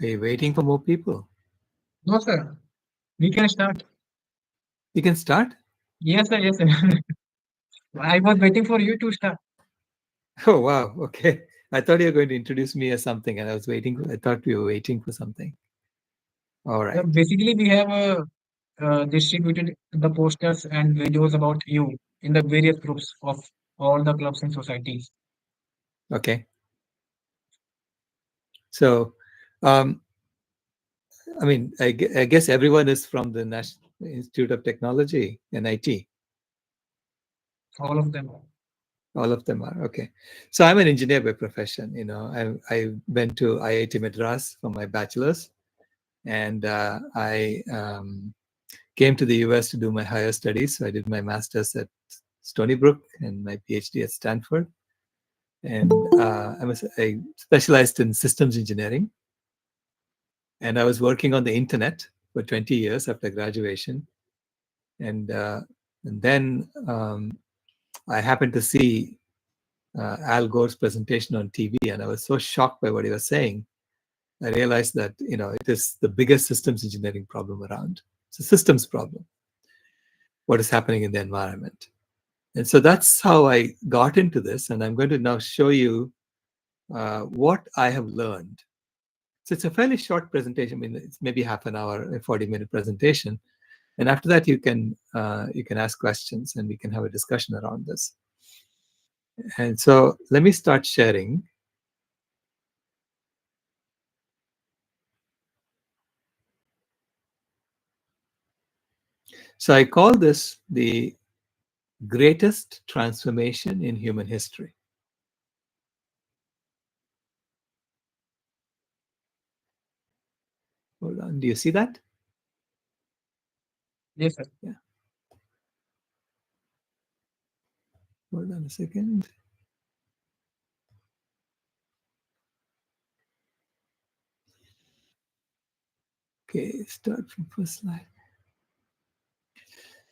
Are you waiting for more people? No, sir. We can start. You can start? Yes, sir. Yes, sir. I was waiting for you to start. Oh, wow. Okay. I thought you were going to introduce me as something, and I was waiting. I thought we were waiting for something. All right. Basically, we have distributed the posters and videos about you in the various groups of all the clubs and societies. Okay. So, um, I mean, I guess everyone is from the National Institute of Technology, NIT. All of them. All of them are. Okay. So I'm an engineer by profession. I went to IIT Madras for my bachelor's, and I came to the US to do my higher studies. So I did my master's at Stony Brook and my PhD at Stanford. And I specialized in systems engineering. And I was working on the internet for 20 years after graduation. And, uh, and then I happened to see Al Gore's presentation on TV, and I was so shocked by what he was saying. I realized that it is the biggest systems engineering problem around. It's a systems problem. What is happening in the environment? And so that's how I got into this. And I'm going to now show you what I have learned. So it's a fairly short presentation. I mean, it's maybe half an hour, a 40-minute presentation. And after that, you can ask questions and we can have a discussion around this. And so let me start sharing. So I call this the greatest transformation in human history. Hold on. Do you see that? Yes, sir. Yeah. Hold on a second. Okay, start from first slide.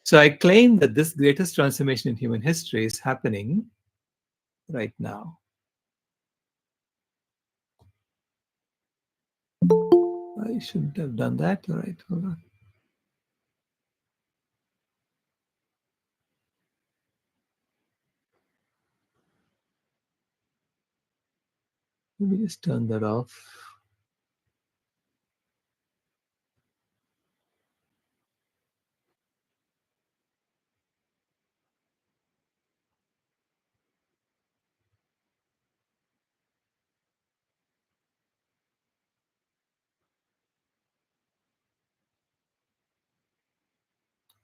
So I claim that this greatest transformation in human history is happening right now. I shouldn't have done that. All right, hold on. Let me just turn that off.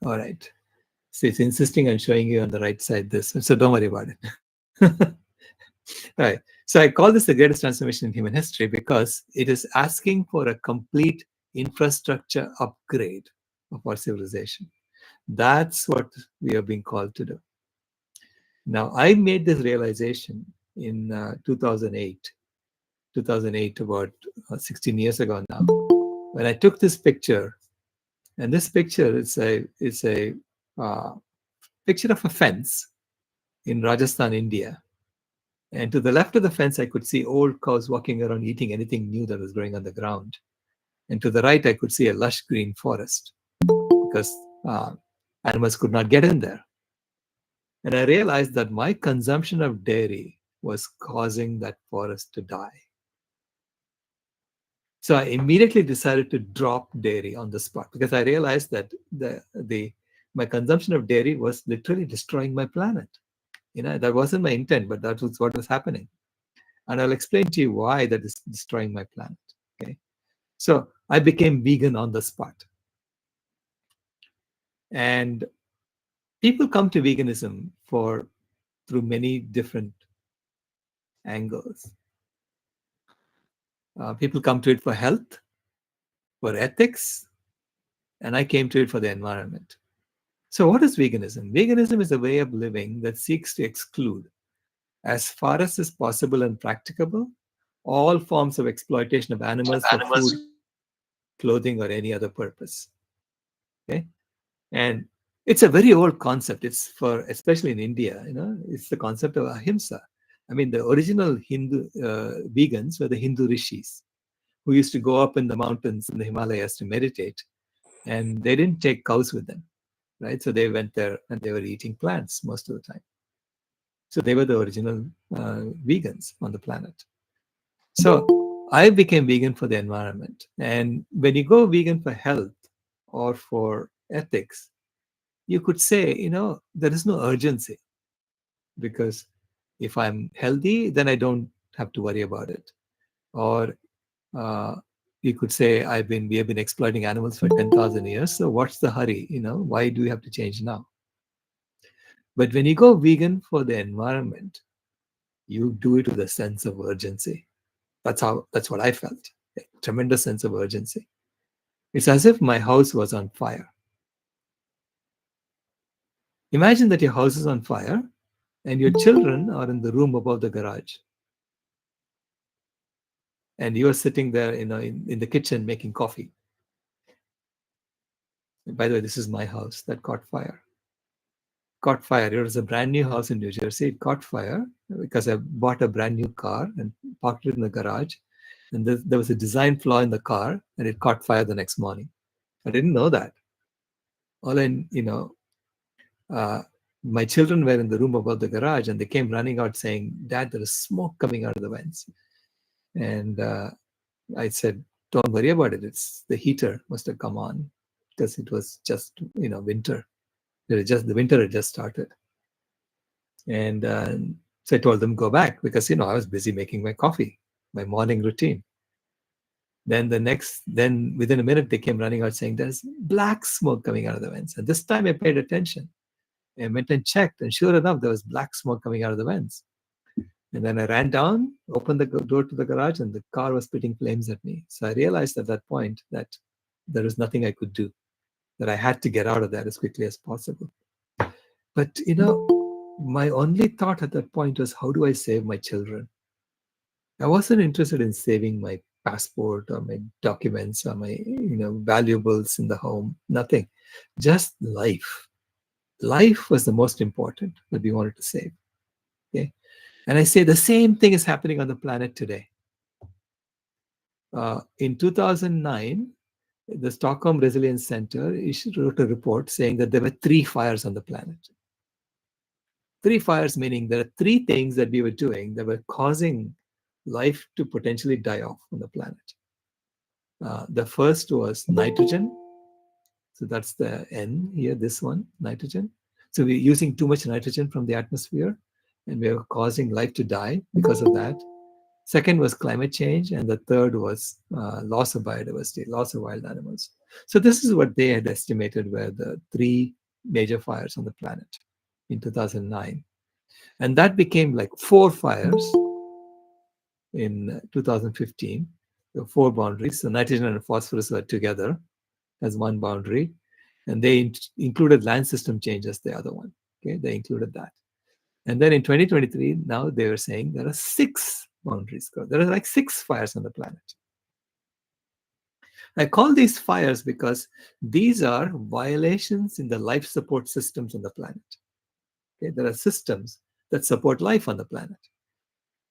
All right. So it's insisting on showing you on the right side this. So don't worry about it. All right. So I call this the greatest transformation in human history because it is asking for a complete infrastructure upgrade of our civilization. That's what we are being called to do. Now, I made this realization in 2008, about 16 years ago now, when I took this picture. And this picture is a uh, picture of a fence in Rajasthan, India. And to the left of the fence, I could see old cows walking around eating anything new that was growing on the ground. And to the right, I could see a lush green forest because uh, animals could not get in there. And I realized that my consumption of dairy was causing that forest to die. So I immediately decided to drop dairy on the spot because I realized that the my consumption of dairy was literally destroying my planet. That wasn't my intent, but that was what was happening. And I'll explain to you why that is destroying my planet. Okay. So I became vegan on the spot. And people come to veganism through many different angles. People come to it for health, for ethics, and I came to it for the environment. So, what is veganism? Veganism is a way of living that seeks to exclude, as far as is possible and practicable, all forms of exploitation of animals for food, clothing, or any other purpose. Okay, and it's a very old concept. It's for especially in India. It's the concept of ahimsa. I mean, the original Hindu vegans were the Hindu rishis who used to go up in the mountains in the Himalayas to meditate, and they didn't take cows with them, right? So they went there and they were eating plants most of the time. So they were the original vegans on the planet. So I became vegan for the environment. And when you go vegan for health or for ethics, you could say, there is no urgency, because if I'm healthy, then I don't have to worry about it. Or uh, you could say, we have been exploiting animals for 10,000 years. So what's the hurry? Why do we have to change now? But when you go vegan for the environment, you do it with a sense of urgency. That's what I felt. A tremendous sense of urgency. It's as if my house was on fire. Imagine that your house is on fire and your children are in the room above the garage. And you're sitting there, in the kitchen making coffee. And by the way, this is my house that caught fire. Caught fire. It was a brand new house in New Jersey. It caught fire because I bought a brand new car and parked it in the garage. And there was a design flaw in the car, and it caught fire the next morning. I didn't know that. All I, uh, my children were in the room above the garage, and they came running out saying, "Dad, there is smoke coming out of the vents." And I said, "Don't worry about it. It's the heater must have come on, because it was just, winter. The winter had just started." And so I told them, "Go back," because I was busy making my coffee, my morning routine. Then within a minute, they came running out saying, "There's black smoke coming out of the vents." And this time I paid attention. I went and checked, and sure enough, there was black smoke coming out of the vents. And then I ran down, opened the door to the garage, and the car was spitting flames at me. So I realized at that point that there was nothing I could do, that I had to get out of there as quickly as possible. But, my only thought at that point was, how do I save my children? I wasn't interested in saving my passport or my documents or my, valuables in the home. Nothing. Just life. Life was the most important that we wanted to save. Okay. And I say the same thing is happening on the planet today. In 2009, the Stockholm Resilience Center wrote a report saying that there were 3 fires on the planet. 3 fires, meaning there are 3 things that we were doing that were causing life to potentially die off on the planet. The first was nitrogen. So that's the N here, this one, nitrogen. So we're using too much nitrogen from the atmosphere, and we're causing life to die because of that. Second was climate change, and the third was loss of biodiversity, loss of wild animals. So this is what they had estimated were the 3 major fires on the planet in 2009. And that became like 4 fires in 2015. There were 4 boundaries. So nitrogen and phosphorus were together as one boundary. And they included land system change as the other one. Okay, they included that. And then in 2023, now they were saying there are 6 boundaries. There are like 6 fires on the planet. I call these fires because these are violations in the life support systems on the planet. Okay, there are systems that support life on the planet.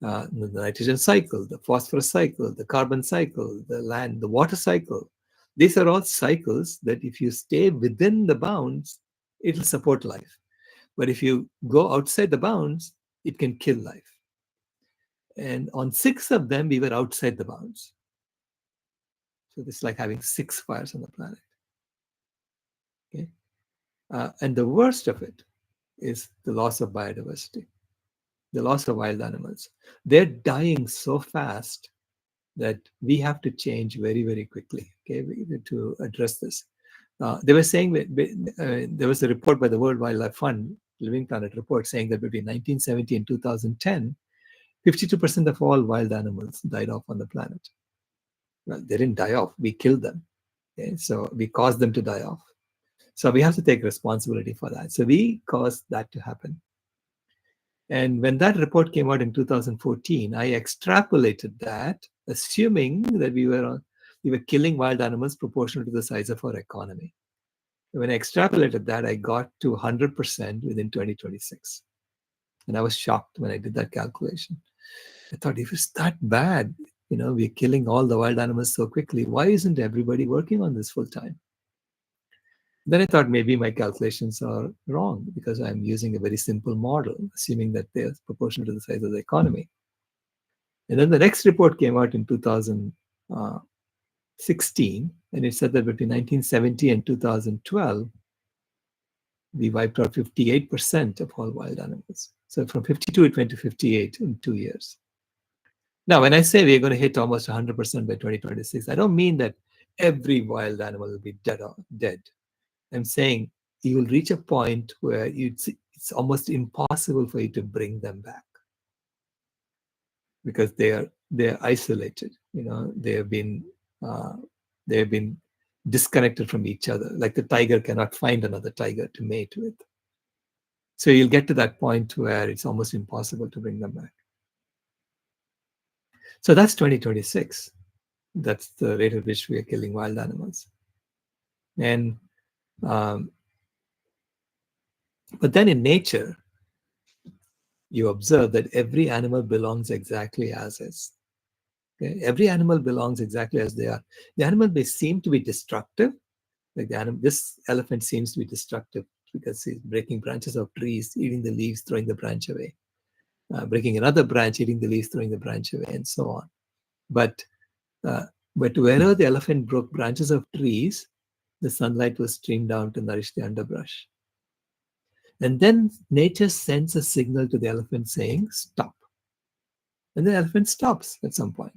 The nitrogen cycle, the phosphorus cycle, the carbon cycle, the water cycle. These are all cycles that if you stay within the bounds, it'll support life. But if you go outside the bounds, it can kill life. And on 6 of them, we were outside the bounds. So it's like having 6 fires on the planet. Okay? And the worst of it is the loss of biodiversity, the loss of wild animals. They're dying so fast that we have to change very, very quickly, okay, to address this. They were saying that there was a report by the World Wildlife Fund, Living Planet report, saying that between 1970 and 2010, 52% of all wild animals died off on the planet. Well, they didn't die off, we killed them. Okay? So we caused them to die off. So we have to take responsibility for that. So we caused that to happen. And when that report came out in 2014, I extrapolated that, assuming that we were killing wild animals proportional to the size of our economy. When I extrapolated that, I got to 100% within 2026. And I was shocked when I did that calculation. I thought, if it's that bad, we're killing all the wild animals so quickly. Why isn't everybody working on this full time? Then I thought maybe my calculations are wrong because I'm using a very simple model, assuming that they're proportional to the size of the economy. And then the next report came out in 2016, and it said that between 1970 and 2012, we wiped out 58% of all wild animals. So from 52 it went to 58 in 2 years. Now, when I say we're going to hit almost 100% by 2026, I don't mean that every wild animal will be dead. I'm saying you will reach a point where it's almost impossible for you to bring them back because they're isolated. Uh, they have been disconnected from each other. Like the tiger cannot find another tiger to mate with. So you'll get to that point where it's almost impossible to bring them back. So that's 2026. That's the rate at which we are killing wild animals. And um, but then in nature, you observe that every animal belongs exactly as is. Okay? Every animal belongs exactly as they are. The animal may seem to be destructive, like this elephant seems to be destructive because he's breaking branches of trees, eating the leaves, throwing the branch away, breaking another branch, eating the leaves, throwing the branch away, and so on. But uh, but wherever the elephant broke branches of trees, the sunlight was streamed down to nourish the underbrush. And then nature sends a signal to the elephant saying, stop. And the elephant stops at some point.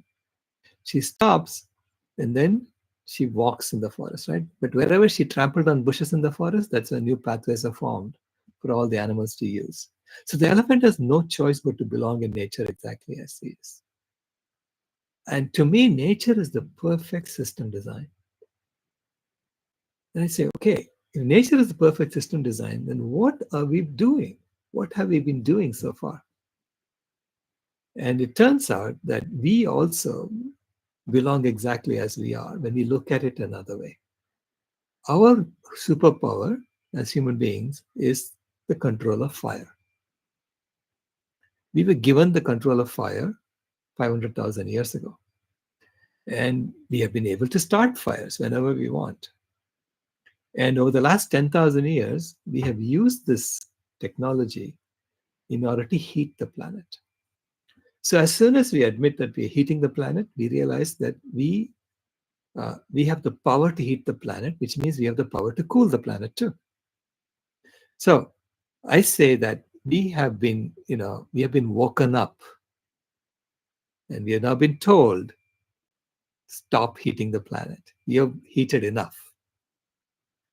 She stops and then she walks in the forest, right? But wherever she trampled on bushes in the forest, that's when new pathways are formed for all the animals to use. So the elephant has no choice but to belong in nature exactly as he is. And to me, nature is the perfect system design. And I say, okay, if nature is the perfect system design, then what are we doing? What have we been doing so far? And it turns out that we also belong exactly as we are when we look at it another way. Our superpower as human beings is the control of fire. We were given the control of fire 500,000 years ago. And we have been able to start fires whenever we want. And over the last 10,000 years, we have used this technology in order to heat the planet. So as soon as we admit that we're heating the planet, we realize that we have the power to heat the planet, which means we have the power to cool the planet too. So I say that we have been woken up and we have now been told, stop heating the planet. You have heated enough.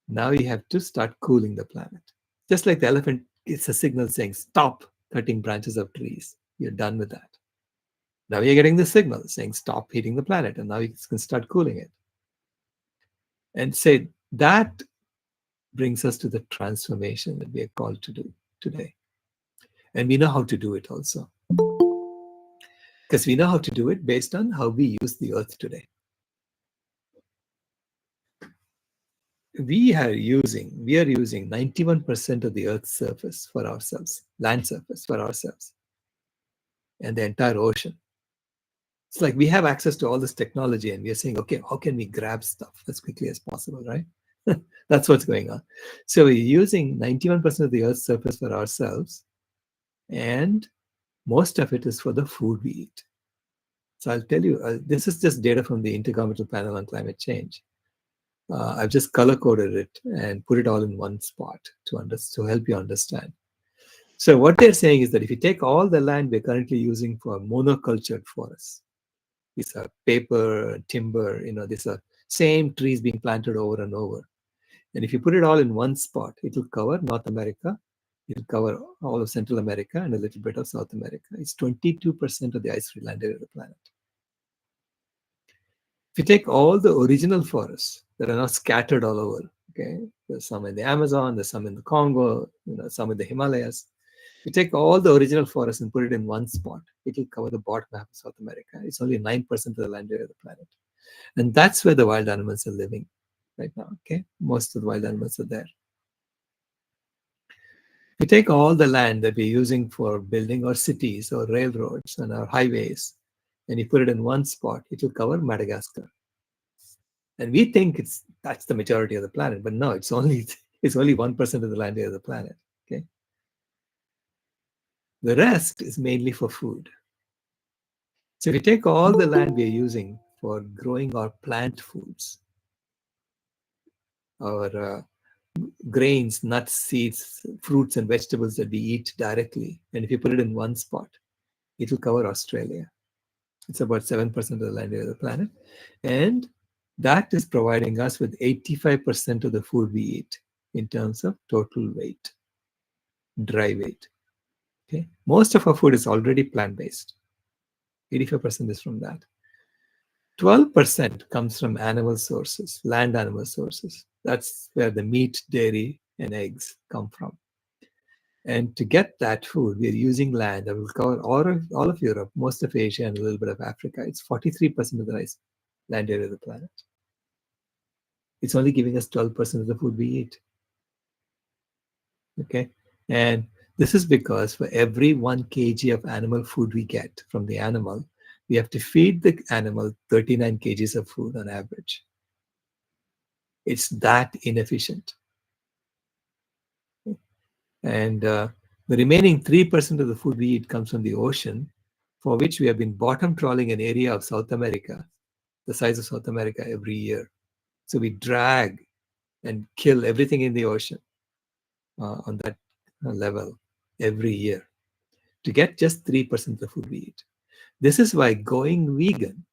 Now you have to start cooling the planet. Just like the elephant, it's a signal saying, stop cutting branches of trees. You're done with that. Now you're getting the signal saying, stop heating the planet. And now you can start cooling it. And say that brings us to the transformation that we are called to do today. And we know how to do it also. Because we know how to do it based on how we use the earth today. We are using 91% of the earth's surface for ourselves, land surface for ourselves, and the entire ocean. It's like we have access to all this technology and we are saying, okay, how can we grab stuff as quickly as possible, right? That's what's going on. So we're using 91% of the earth's surface for ourselves, and most of it is for the food we eat. So I'll tell you, this is just data from the Intergovernmental Panel on Climate Change. I've just color coded it and put it all in one spot to help you understand. So what they're saying is that if you take all the land we're currently using for monocultured forests, these are paper, timber, these are same trees being planted over and over. And if you put it all in one spot, it will cover North America, it will cover all of Central America and a little bit of South America. It's 22% of the ice-free land area of the planet. If you take all the original forests that are now scattered all over, okay, there's some in the Amazon, there's some in the Congo, some in the Himalayas. If you take all the original forests and put it in one spot, it will cover the bottom half of South America. It's only 9% of the land area of the planet. And that's where the wild animals are living right now, okay? Most of the wild animals are there. If you take all the land that we're using for building our cities or railroads and our highways and you put it in one spot, it will cover Madagascar. And we think that's the majority of the planet, but no, it's only 1% of the land area of the planet. Okay, the rest is mainly for food. So if you take all the land we are using for growing our plant foods, our grains, nuts, seeds, fruits, and vegetables that we eat directly, and if you put it in one spot, it will cover Australia. It's about 7% of the land area of the planet. And that is providing us with 85% of the food we eat in terms of total weight, dry weight. Okay. Most of our food is already plant-based. 85% is from that. 12% comes from animal sources, land animal sources. That's where the meat, dairy, and eggs come from. And to get that food, we're using land that will cover all of Europe, most of Asia, and a little bit of Africa. It's 43% of the land area of the planet. It's only giving us 12% of the food we eat. Okay. And this is because for every 1 kg of animal food we get from the animal, we have to feed the animal 39 kgs of food on average. It's that inefficient. And the remaining 3% of the food we eat comes from the ocean, for which we have been bottom trawling an area of South America, the size of South America, every year. So we drag and kill everything in the ocean on that level every year to get just 3% of the food we eat. This is why going vegan,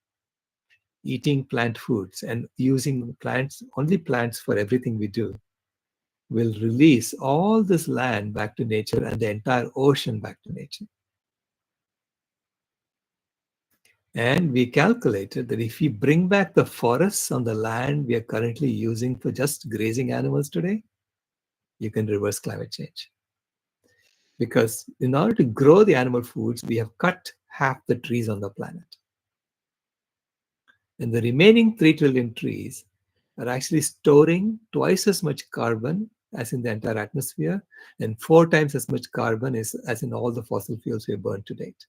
eating plant foods, and using plants, only plants for everything we do, will release all this land back to nature and the entire ocean back to nature. And we calculated that if we bring back the forests on the land we are currently using for just grazing animals today, you can reverse climate change. Because in order to grow the animal foods, we have cut half the trees on the planet. And the remaining 3 trillion trees are actually storing twice as much carbon as in the entire atmosphere, and 4 times as much carbon as in all the fossil fuels we have burned to date.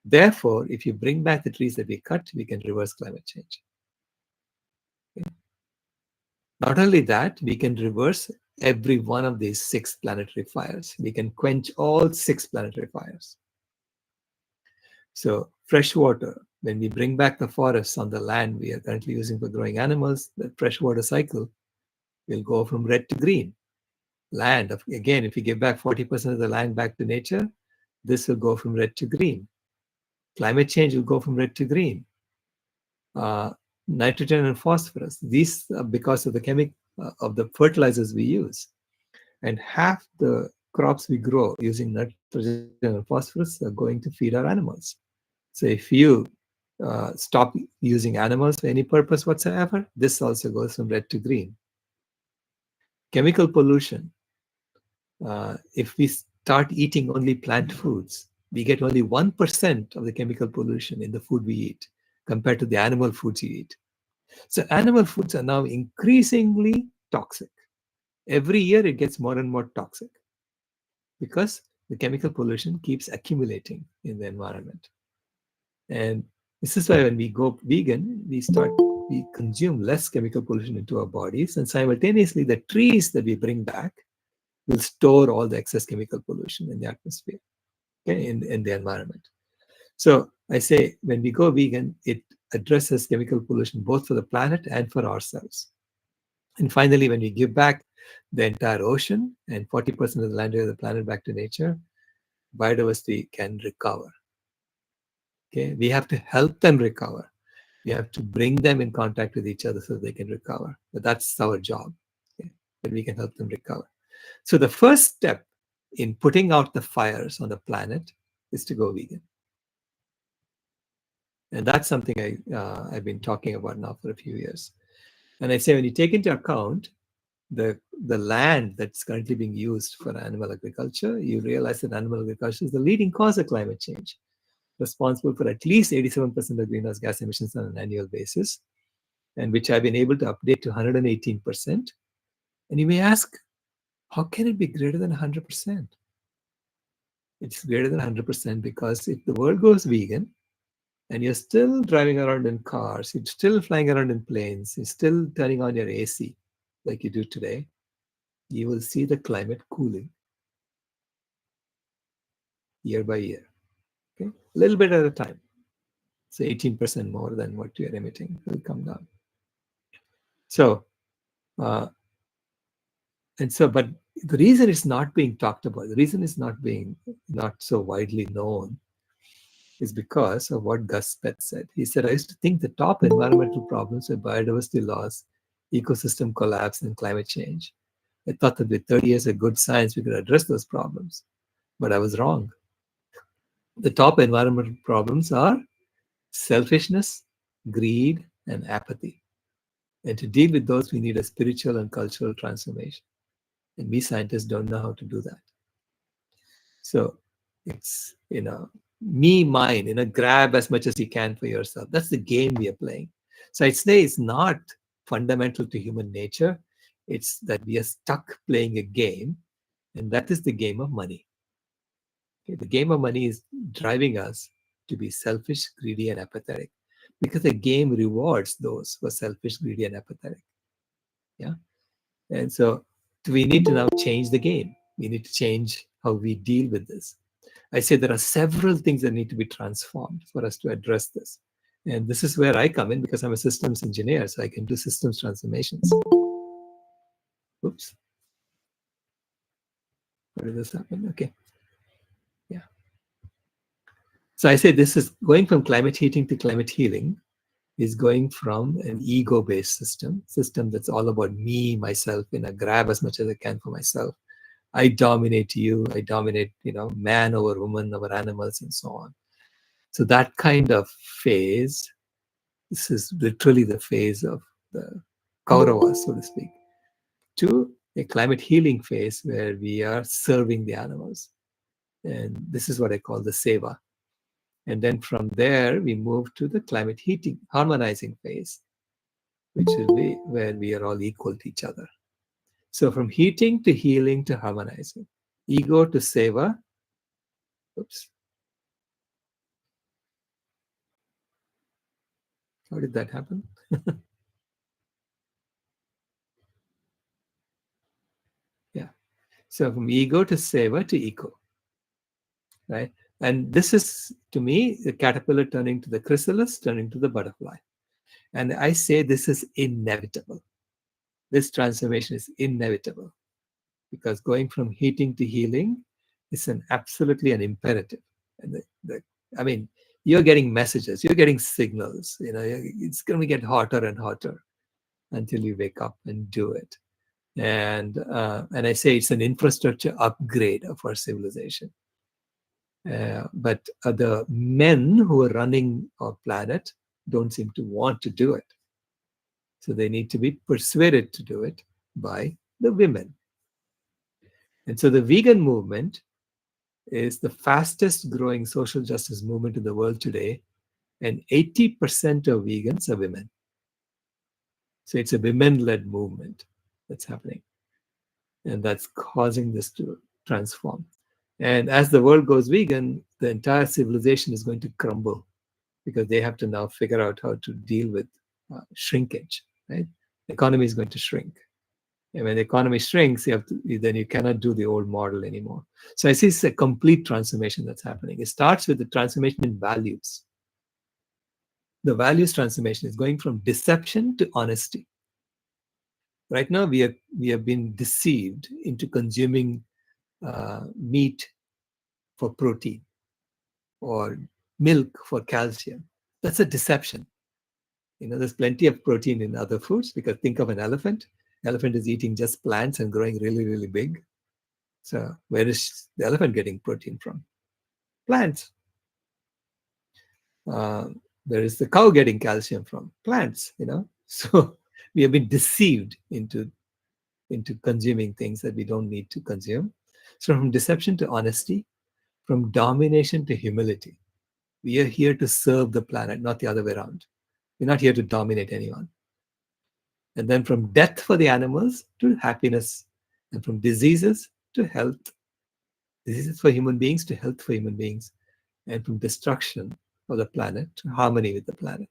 Therefore, if you bring back the trees that we cut, we can reverse climate change. Okay. Not only that, we can reverse every one of these 6 planetary fires. We can quench all 6 planetary fires. So fresh water, when we bring back the forests on the land we are currently using for growing animals, the freshwater cycle will go from red to green. Land, again, if we give back 40% of the land back to nature, this will go from red to green. Climate change will go from red to green. Nitrogen and phosphorus, these are because of the fertilizers we use. And half the crops we grow using nitrogen and phosphorus are going to feed our animals. So if you stop using animals for any purpose whatsoever, this also goes from red to green. Chemical pollution. If we start eating only plant foods, we get only 1% of the chemical pollution in the food we eat compared to the animal foods you eat. So animal foods are now increasingly toxic. Every year it gets more and more toxic because the chemical pollution keeps accumulating in the environment. And this is why when we go vegan, we consume less chemical pollution into our bodies, and simultaneously the trees that we bring back will store all the excess chemical pollution in the atmosphere, okay, in the environment. So I say when we go vegan, it addresses chemical pollution both for the planet and for ourselves. And finally, when we give back the entire ocean and 40% of the land area of the planet back to nature, biodiversity can recover. Okay, we have to help them recover. We have to bring them in contact with each other so they can recover. But that's our job. Okay? That we can help them recover. So the first step in putting out the fires on the planet is to go vegan. And that's something I've been talking about now for a few years. And I say when you take into account the land that's currently being used for animal agriculture, you realize that animal agriculture is the leading cause of climate change, responsible for at least 87% of greenhouse gas emissions on an annual basis, and which I've been able to update to 118%. And you may ask, how can it be greater than 100%? It's greater than 100% because if the world goes vegan, and you're still driving around in cars, you're still flying around in planes, you're still turning on your AC like you do today, you will see the climate cooling year by year. Okay, a little bit at a time. So 18% more than what you're emitting will come down. So, uh, but the reason it's not being talked about, the reason it's not so widely known, is because of what Gus Pett said. He said, I used to think the top environmental problems were biodiversity loss, ecosystem collapse, and climate change. I thought that with 30 years of good science, we could address those problems. But I was wrong. The top environmental problems are selfishness, greed, and apathy. And to deal with those, we need a spiritual and cultural transformation. And we scientists don't know how to do that. So it's, me, mine, grab as much as you can for yourself. That's the game we are playing. So I'd say it's not fundamental to human nature. It's that we are stuck playing a game, and that is the game of money. Okay? The game of money is driving us to be selfish, greedy, and apathetic because the game rewards those who are selfish, greedy, and apathetic. Yeah. And so we need to now change the game. We need to change how we deal with this. I say there are several things that need to be transformed for us to address this. And this is where I come in because I'm a systems engineer, so I can do systems transformations. Oops. What did this happen? Okay. Yeah. So I say this is going from climate heating to climate healing is going from an ego-based system that's all about me, myself, grab as much as I can for myself. I dominate you, I dominate, man over woman, over animals, and so on. So that kind of phase, this is literally the phase of the Kauravas, so to speak, to a climate healing phase where we are serving the animals. And this is what I call the seva. And then from there, we move to the climate heating, harmonizing phase, which will be where we are all equal to each other. So from heating to healing to harmonizing, ego to seva. Oops, how did that happen? Yeah. So from ego to seva to eco, right? And this is, to me, the caterpillar turning to the chrysalis, turning to the butterfly. And I say this is inevitable. This transformation is inevitable because going from heating to healing is absolutely an imperative. And I mean, you're getting messages, you're getting signals. It's going to get hotter and hotter until you wake up and do it. And I say it's an infrastructure upgrade of our civilization. But the men who are running our planet don't seem to want to do it. So they need to be persuaded to do it by the women. And so the vegan movement is the fastest growing social justice movement in the world today. And 80% of vegans are women. So it's a women-led movement that's happening. And that's causing this to transform. And as the world goes vegan, the entire civilization is going to crumble because they have to now figure out how to deal with shrinkage, right? The economy is going to shrink. And when the economy shrinks, then you cannot do the old model anymore. So I see it's a complete transformation that's happening. It starts with the transformation in values. The values transformation is going from deception to honesty. Right now, we have been deceived into consuming meat for protein or milk for calcium. That's a deception. There's plenty of protein in other foods because think of an elephant. Elephant is eating just plants and growing really, really big. So where is the elephant getting protein from? Plants. Uh, where is the cow getting calcium from? Plants. So we have been deceived into consuming things that we don't need to consume. So from deception to honesty, from domination to humility. We are here to serve the planet, not the other way around. We're not here to dominate anyone. And then from death for the animals to happiness, and from diseases to health, diseases for human beings to health for human beings, and from destruction of the planet, harmony with the planet.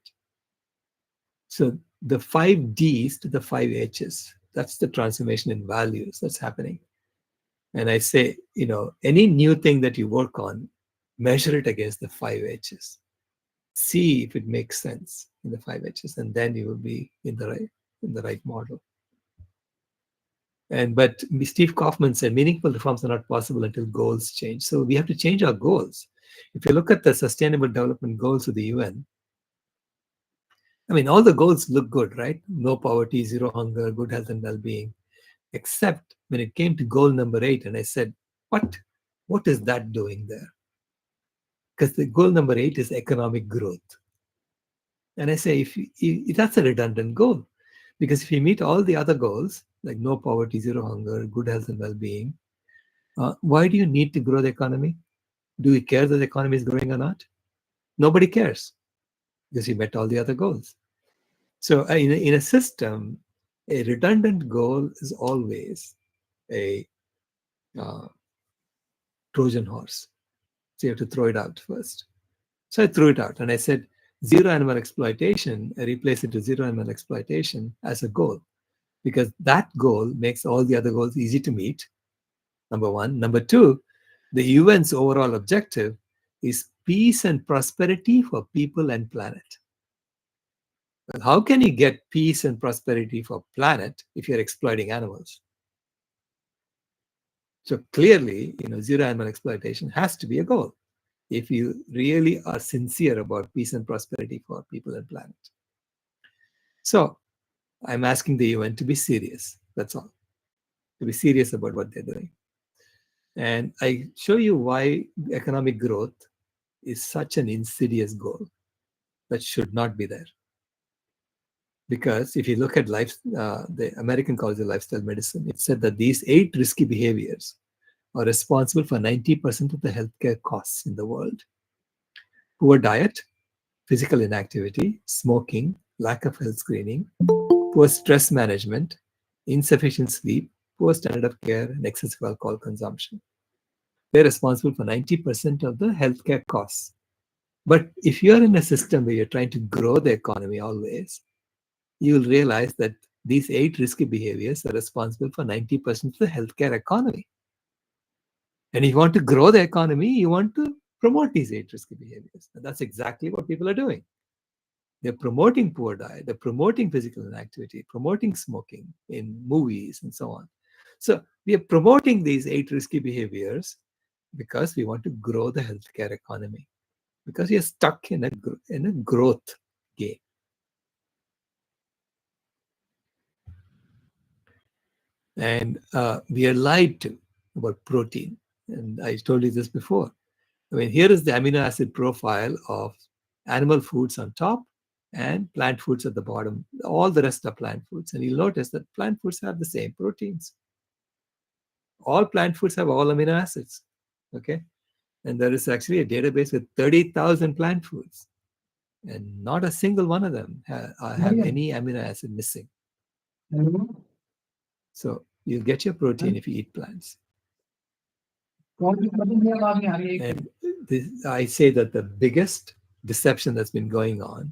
So the 5 Ds to the 5 Hs, that's the transformation in values that's happening. And I say, any new thing that you work on, measure it against the 5 Hs. See if it makes sense in the 5 Hs, and then you will be in the right model. But Steve Kaufman said meaningful reforms are not possible until goals change. So we have to change our goals. If you look at the Sustainable Development Goals of the UN, I mean, all the goals look good, right? No poverty, zero hunger, good health and well-being. Except when it came to goal number 8, and I said, what is that doing there? Because the goal number 8 is economic growth. And I say, if that's a redundant goal, because if you meet all the other goals, like no poverty, zero hunger, good health and well-being, why do you need to grow the economy? Do you care that the economy is growing or not? Nobody cares because you met all the other goals. So in a system, a redundant goal is always a uh, Trojan horse. So you have to throw it out first. So I threw it out and I said, zero animal exploitation, I replace it to zero animal exploitation as a goal, because that goal makes all the other goals easy to meet, number one. Number two, the UN's overall objective is peace and prosperity for people and planet. But how can you get peace and prosperity for planet if you're exploiting animals? So clearly, zero animal exploitation has to be a goal if you really are sincere about peace and prosperity for people and planet. So I'm asking the UN to be serious. That's all. To be serious about what they're doing. And I show you why economic growth is such an insidious goal that should not be there. Because if you look at the American College of Lifestyle Medicine, it said that these 8 risky behaviors are responsible for 90% of the healthcare costs in the world. Poor diet, physical inactivity, smoking, lack of health screening, poor stress management, insufficient sleep, poor standard of care, and excessive alcohol consumption. They're responsible for 90% of the healthcare costs. But if you're in a system where you're trying to grow the economy always, you'll realize that these 8 risky behaviors are responsible for 90% of the healthcare economy. And if you want to grow the economy, you want to promote these 8 risky behaviors. And that's exactly what people are doing. They're promoting poor diet, they're promoting physical inactivity, promoting smoking in movies and so on. So we are promoting these 8 risky behaviors because we want to grow the healthcare economy, because we are stuck in a growth game. And we are lied to about protein. And I told you this before. I mean, here is the amino acid profile of animal foods on top and plant foods at the bottom. All the rest are plant foods. And you'll notice that plant foods have the same proteins. All plant foods have all amino acids. Okay. And there is actually a database with 30,000 plant foods. And not a single one of them have any amino acid missing. So you'll get your protein if you eat plants. And I say that the biggest deception that's been going on,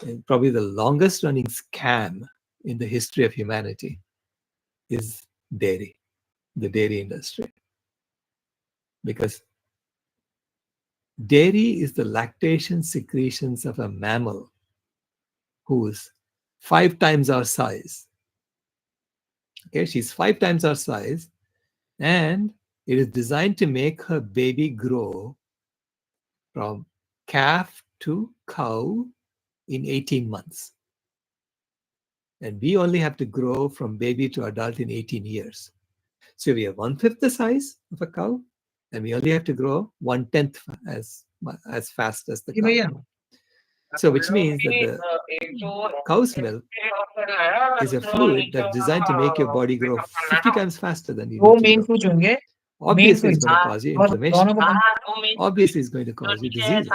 and probably the longest running scam in the history of humanity, is dairy, the dairy industry. Because dairy is the lactation secretions of a mammal who is 5 times our size. Okay, she's 5 times our size, and it is designed to make her baby grow from calf to cow in 18 months. And we only have to grow from baby to adult in 18 years. So we have 1/5 the size of a cow, and we only have to grow 1/10 as fast as the cow. So which means that the cow's milk is a fluid that's designed to make your body grow 50 times faster than you वो need to main grow. कुछ होंगे, main Obviously, it's quiz going to cause you और inflammation. दोनों को Obviously, it's going to cause you diseases.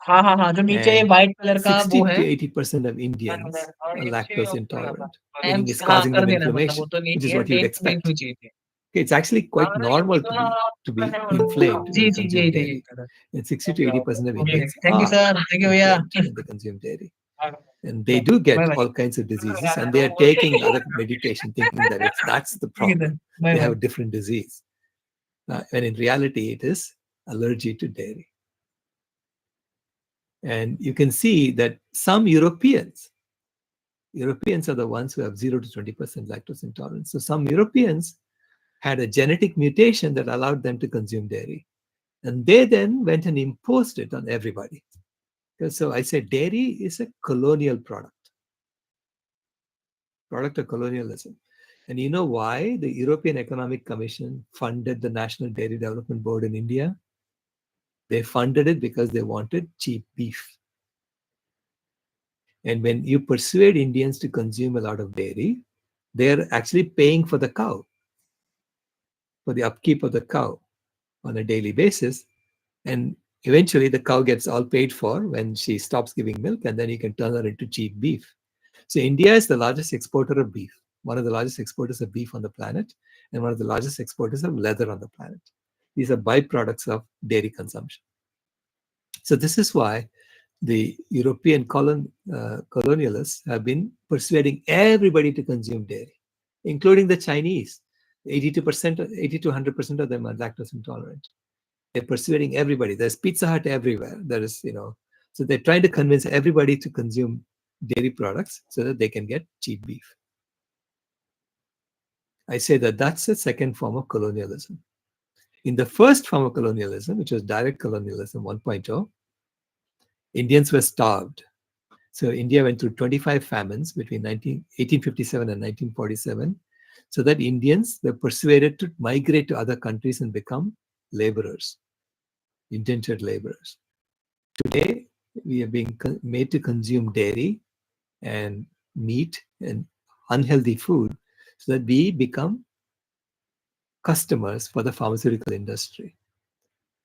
हाँ हाँ हाँ जो नीचे And व्हाइट कलर का 60 वो है to 80% of Indians are lactose intolerant, हाँ meaning it's हाँ causing कर them देना मतलब वो inflammation, तो नहीं which is चाहिए what you'd डेट मेन expect. क्विज चाहिए थे Okay, it's actually quite normal to be inflamed when ji, you ji, consume यही था, यही dairy. था। And 60 to 80% of okay, Indians thank you are sir, thank you भैया। inflamed when they consume dairy. And they do bye get bye. all kinds of diseases, and they are taking other medication thinking that that's the ठीक है sir, problem. Bye They have bye. a different disease. When in reality, it is allergy to dairy. And you can see that some Europeans are the ones who have 0 to 20% lactose intolerance. So some Europeans had a genetic mutation that allowed them to consume dairy. And they then went and imposed it on everybody. So I say dairy is a colonial product of colonialism. And you know why the European Economic Commission funded the National Dairy Development Board in India? They funded it because they wanted cheap beef. And when you persuade Indians to consume a lot of dairy, they're actually paying for the cow, for the upkeep of the cow on a daily basis. And eventually the cow gets all paid for when she stops giving milk, and then you can turn her into cheap beef. So India is the largest exporter of beef, one of the largest exporters of beef on the planet, and one of the largest exporters of leather on the planet. These are byproducts of dairy consumption. So this is why the European colonialists have been persuading everybody to consume dairy, including the Chinese. 82%, 80 to 100% of them are lactose intolerant. They're persuading everybody. There's Pizza Hut everywhere. There is, so they're trying to convince everybody to consume dairy products so that they can get cheap beef. I say that that's the second form of colonialism. In the first form of colonialism, which was direct colonialism 1.0, Indians were starved. So India went through 25 famines between 1857 and 1947, so that Indians were persuaded to migrate to other countries and become laborers, indentured laborers. Today, we are being made to consume dairy and meat and unhealthy food so that we become customers for the pharmaceutical industry.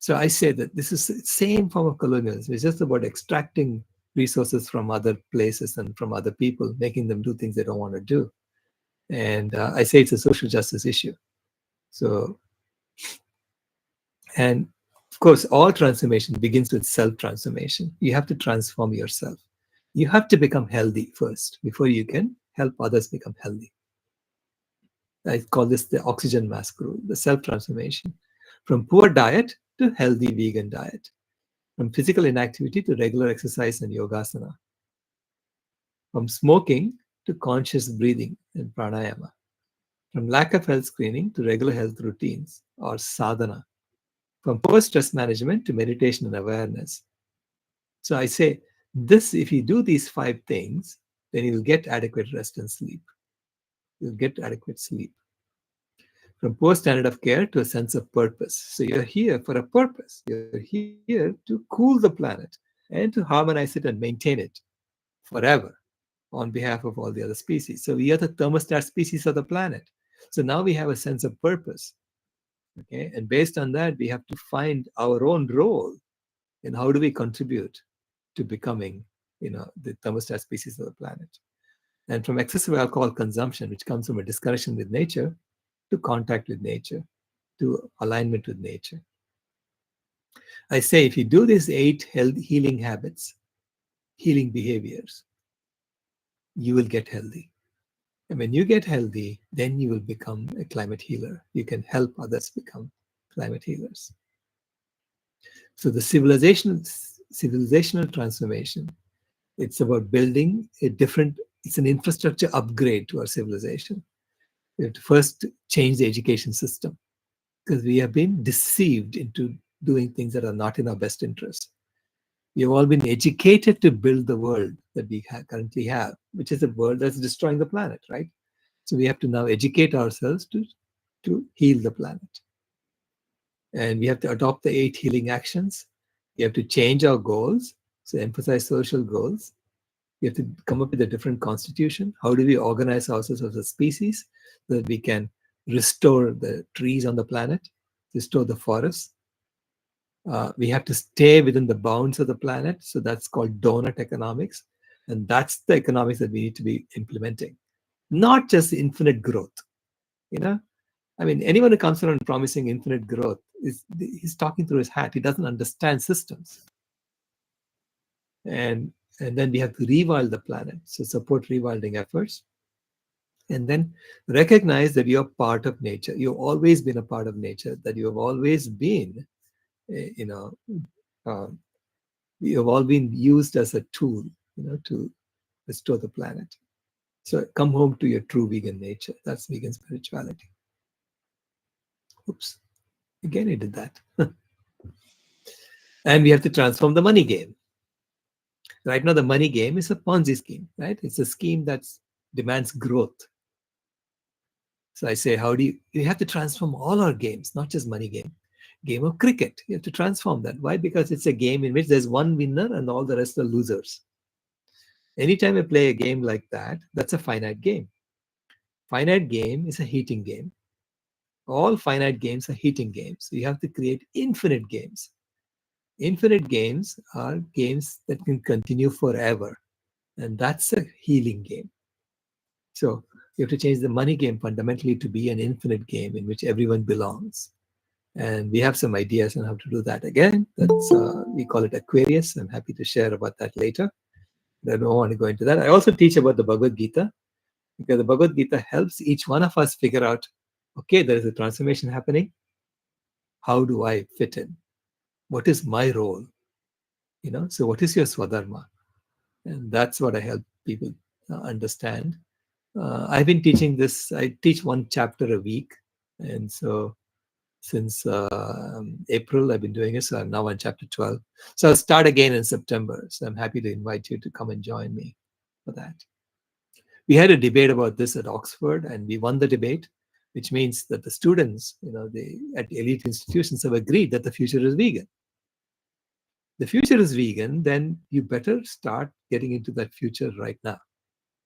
So I say that this is the same form of colonialism. It's just about extracting resources from other places and from other people, making them do things they don't want to do. And I say it's a social justice issue. So, and of course, all transformation begins with self transformation. You have to transform yourself. You have to become healthy first before you can help others become healthy. I call this the oxygen mask rule, the self transformation from poor diet to healthy vegan diet, from physical inactivity to regular exercise and yogasana, from smoking to conscious breathing and pranayama, from lack of health screening to regular health routines or sadhana, from poor stress management to meditation and awareness. So I say, this, if you do these 5 things, then you'll get adequate rest and sleep. You'll get adequate sleep. From poor standard of care to a sense of purpose. So you're here for a purpose. You're here to cool the planet and to harmonize it and maintain it forever on behalf of all the other species. So we are the thermostat species of the planet. So now we have a sense of purpose. Okay. And based on that, we have to find our own role in how do we contribute to becoming, the thermostat species of the planet. And from excessive alcohol consumption, which comes from a disconnection with nature, to contact with nature, to alignment with nature. I say if you do these 8 healing habits, healing behaviors, you will get healthy. And when you get healthy, then you will become a climate healer. You can help others become climate healers. So the civilizational transformation, it's about building it's an infrastructure upgrade to our civilization. We have to first change the education system because we have been deceived into doing things that are not in our best interest. We have all been educated to build the world that we currently have, which is a world that's destroying the planet, right? So we have to now educate ourselves to heal the planet. And we have to adopt the 8 healing actions. We have to change our goals, so emphasize social goals. We have to come up with a different constitution. How do we organize ourselves as a species so that we can restore the trees on the planet, restore the forests? We have to stay within the bounds of the planet. So that's called donut economics. And that's the economics that we need to be implementing, not just infinite growth. You know, I mean, anyone who comes around promising infinite growth he's talking through his hat. He doesn't understand systems. And and then we have to rewild the planet. So support rewilding efforts. And then recognize that you're part of nature. You've always been a part of nature, that you have always been, you know, um, you have all been used as a tool, to restore the planet. So come home to your true vegan nature. That's vegan spirituality. Oops. Again, I did that. And we have to transform the money game. Right now, the money game is a Ponzi scheme, right? It's a scheme that demands growth. So I say, how do you have to transform all our games, not just money game. Game of cricket, you have to transform that. Why? Because it's a game in which there's one winner and all the rest are losers. Anytime I play a game like that, that's a finite game. Finite game is a heating game. All finite games are heating games. So you have to create infinite games. Infinite games are games that can continue forever. And that's a healing game. So you have to change the money game fundamentally to be an infinite game in which everyone belongs. And we have some ideas on how to do that. Again, that's we call it Aquarius. I'm happy to share about that later. I don't want to go into that. I also teach about the Bhagavad Gita, because the Bhagavad Gita helps each one of us figure out, okay, there is a transformation happening. How do I fit in? What is my role? So what is your swadharma? And that's what I help people understand. I've been teaching this. I teach one chapter a week. And so since April, I've been doing it. So I'm now on chapter 12. So I'll start again in September. So I'm happy to invite you to come and join me for that. We had a debate about this at Oxford, and we won the debate, which means that the students, at elite institutions have agreed that the future is vegan. The future is vegan, then you better start getting into that future right now,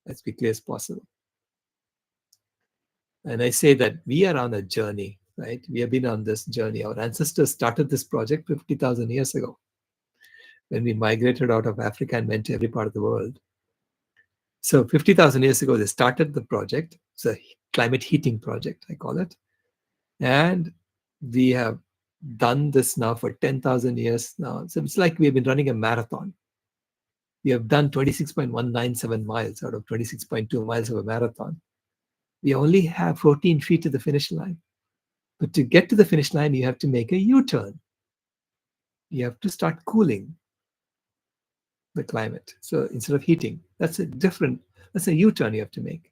as quickly as possible. And I say that we are on a journey, right? We have been on this journey. Our ancestors started this project 50,000 years ago when we migrated out of Africa and went to every part of the world. So 50,000 years ago, they started the project. It's a climate heating project, I call it. And we have done this now for 10,000 years now. So it's like we've been running a marathon. We have done 26.197 miles out of 26.2 miles of a marathon. We only have 14 feet to the finish line. But to get to the finish line, you have to make a U-turn. You have to start cooling the climate. So instead of heating, that's a U-turn you have to make.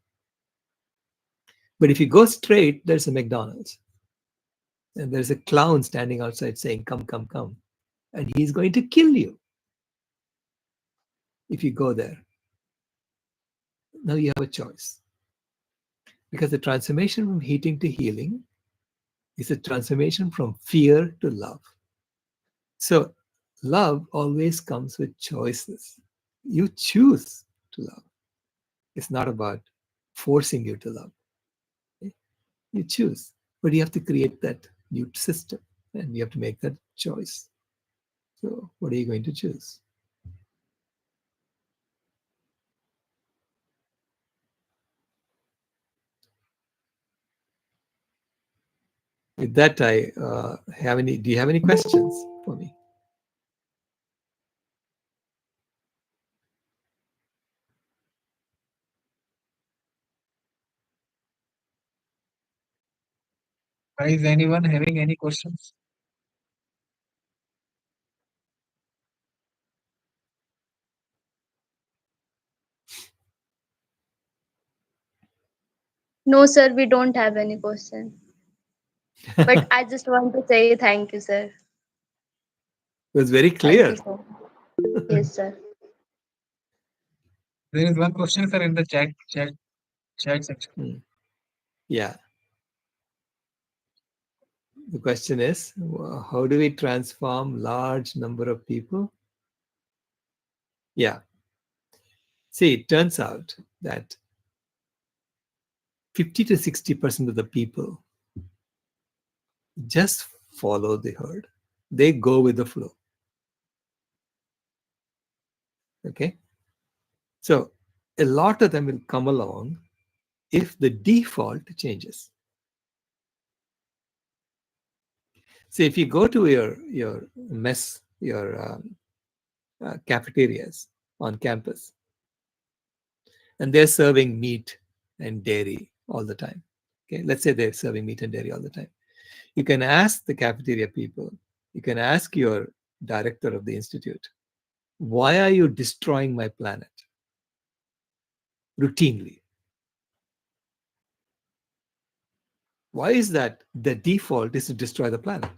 But if you go straight, there's a McDonald's. And there's a clown standing outside saying, come, come, come. And he's going to kill you if you go there. Now you have a choice. Because the transformation from heating to healing is a transformation from fear to love. So love always comes with choices. You choose to love. It's not about forcing you to love. You choose. But you have to create that new system and you have to make that choice. So what are you going to choose? With that, do you have any questions for me? Is anyone having any questions? No, sir, we don't have any question. But I just want to say thank you, sir. It was very Thank you clear. so much. Yes, sir. There is one question, sir, in the chat section. Yeah. The question is, how do we transform large number of people? Yeah. See, it turns out that 50 to 60% of the people just follow the herd. They go with the flow. Okay. So a lot of them will come along if the default changes. So if you go to your mess, your cafeterias on campus, and they're serving meat and dairy all the time. Okay, let's say they're serving meat and dairy all the time. You can ask the cafeteria people, you can ask your director of the institute, why are you destroying my planet routinely? Why is that the default is to destroy the planet?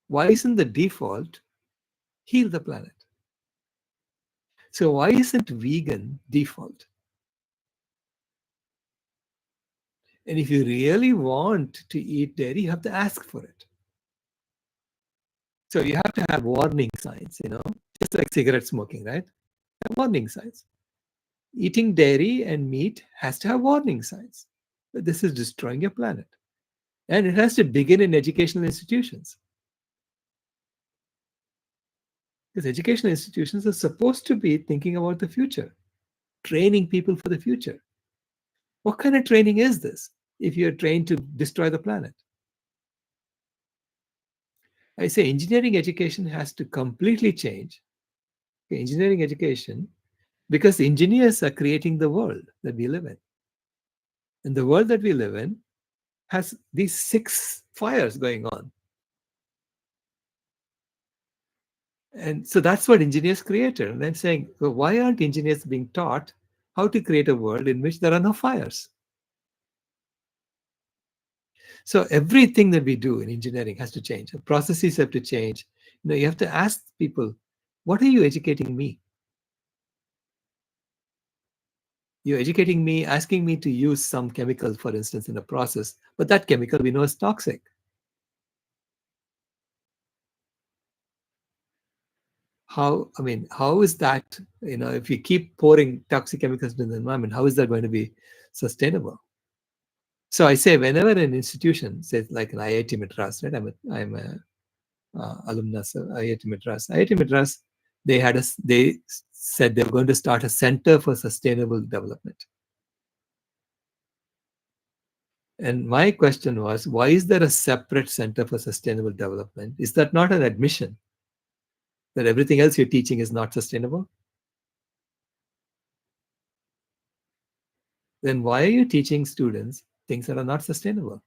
Why isn't the default heal the planet? So why isn't vegan default? And if you really want to eat dairy, you have to ask for it. So you have to have warning signs, just like cigarette smoking, right? Warning signs. Eating dairy and meat has to have warning signs. But this is destroying your planet. And it has to begin in educational institutions. Because educational institutions are supposed to be thinking about the future, training people for the future. What kind of training is this if you're trained to destroy the planet? I say engineering education has to completely change. Okay, engineering education, because engineers are creating the world that we live in. And the world that we live in has these 6 fires going on. And so that's what engineers created. And I'm saying, well, why aren't engineers being taught how to create a world in which there are no fires? So everything that we do in engineering has to change. The processes have to change. You have to ask people, what are you educating me? You're educating me, asking me to use some chemical, for instance, in a process, but that chemical we know is toxic. How is that, if you keep pouring toxic chemicals into the environment, how is that going to be sustainable? So I say, whenever an institution, say like an IIT Madras, right? I'm a alumnus of IIT Madras. IIT Madras, they said they were going to start a center for sustainable development. And my question was, why is there a separate center for sustainable development? Is that not an admission that everything else you're teaching is not sustainable? Then why are you teaching students things that are not sustainable?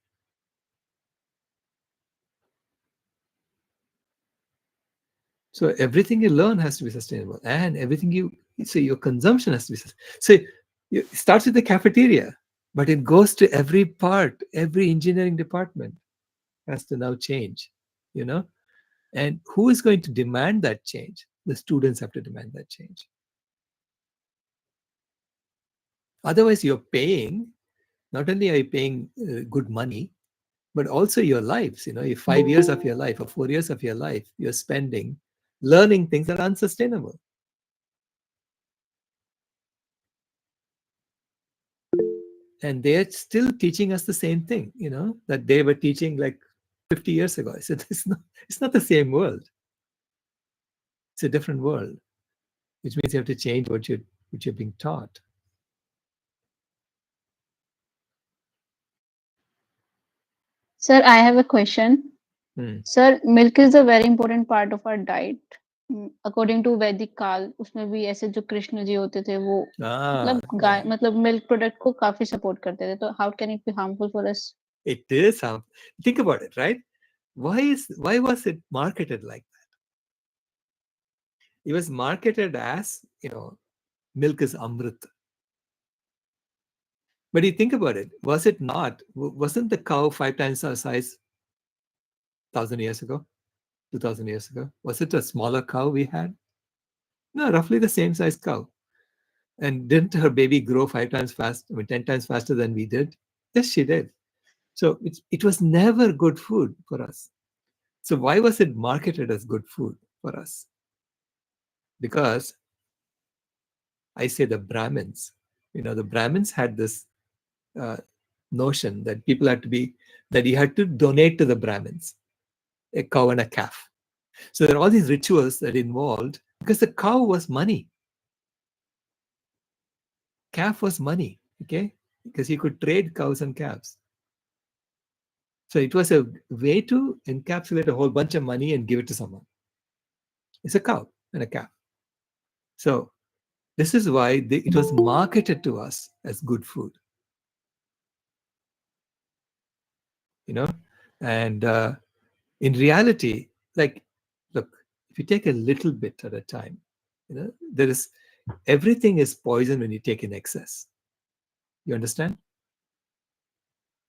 So everything you learn has to be sustainable, and so your consumption has to be sustainable. So it starts with the cafeteria, but it goes to every part, every engineering department has to now change, you know? And who is going to demand that change? The students have to demand that change. Otherwise, you're paying, not only are you paying good money, but also your lives, your 5 years of your life or 4 years of your life, you're spending learning things that are unsustainable. And they're still teaching us the same thing, that they were teaching like 50 years ago. I said, it's not the same world. It's a different world, which means you have to change what you're being taught. Sir, I have a question. Hmm. Sir, milk is a very important part of our diet. According to Vedic काल उसमें भी ऐसे जो कृष्ण जी होते थे वो मतलब गाय Yeah. मतलब मिल्क प्रोडक्ट को काफी सपोर्ट करते थे तो how can it be harmful for us? It is harmful. Think about it, right? Why was it marketed like that? It was marketed as, milk is amrit. But you think about it, was it not? Wasn't the cow 5 times our size 1,000 years ago, 2,000 years ago? Was it a smaller cow we had? No, roughly the same size cow. And didn't her baby grow 5 times fast? 10 times faster than we did? Yes, she did. So it was never good food for us. So why was it marketed as good food for us? Because I say the Brahmins, the Brahmins had this uh, notion that that you had to donate to the Brahmins a cow and a calf. So there are all these rituals that involved because the cow was money, calf was money, okay? Because you could trade cows and calves. So it was a way to encapsulate a whole bunch of money and give it to someone. It's a cow and a calf. So this is why it was marketed to us as good food, you know. And in reality, like, look, if you take a little bit at a time, there is everything is poison when you take in excess. You understand?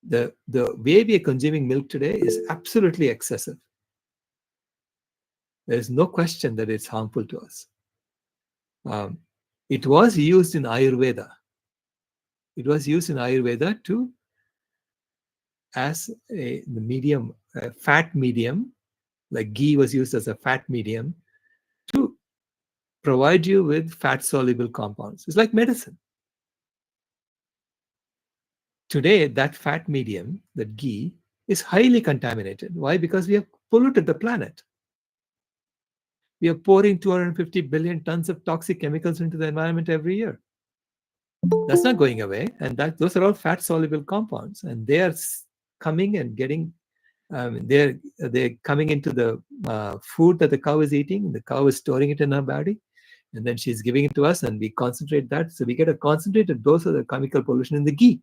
The way we are consuming milk today is absolutely excessive. There is no question that it's harmful to us. It was used in Ayurveda. It was used in Ayurveda to as the medium, fat medium, like ghee was used as a fat medium to provide you with fat soluble compounds. It's like medicine. Today, that fat medium, that ghee, is highly contaminated. Why? Because we have polluted the planet. We are pouring 250 billion tons of toxic chemicals into the environment every year. That's not going away. And those are all fat soluble compounds. And they are coming and getting, they're coming into the food that the cow is eating. The cow is storing it in her body. And then she's giving it to us and we concentrate that. So we get a concentrated dose of the chemical pollution in the ghee.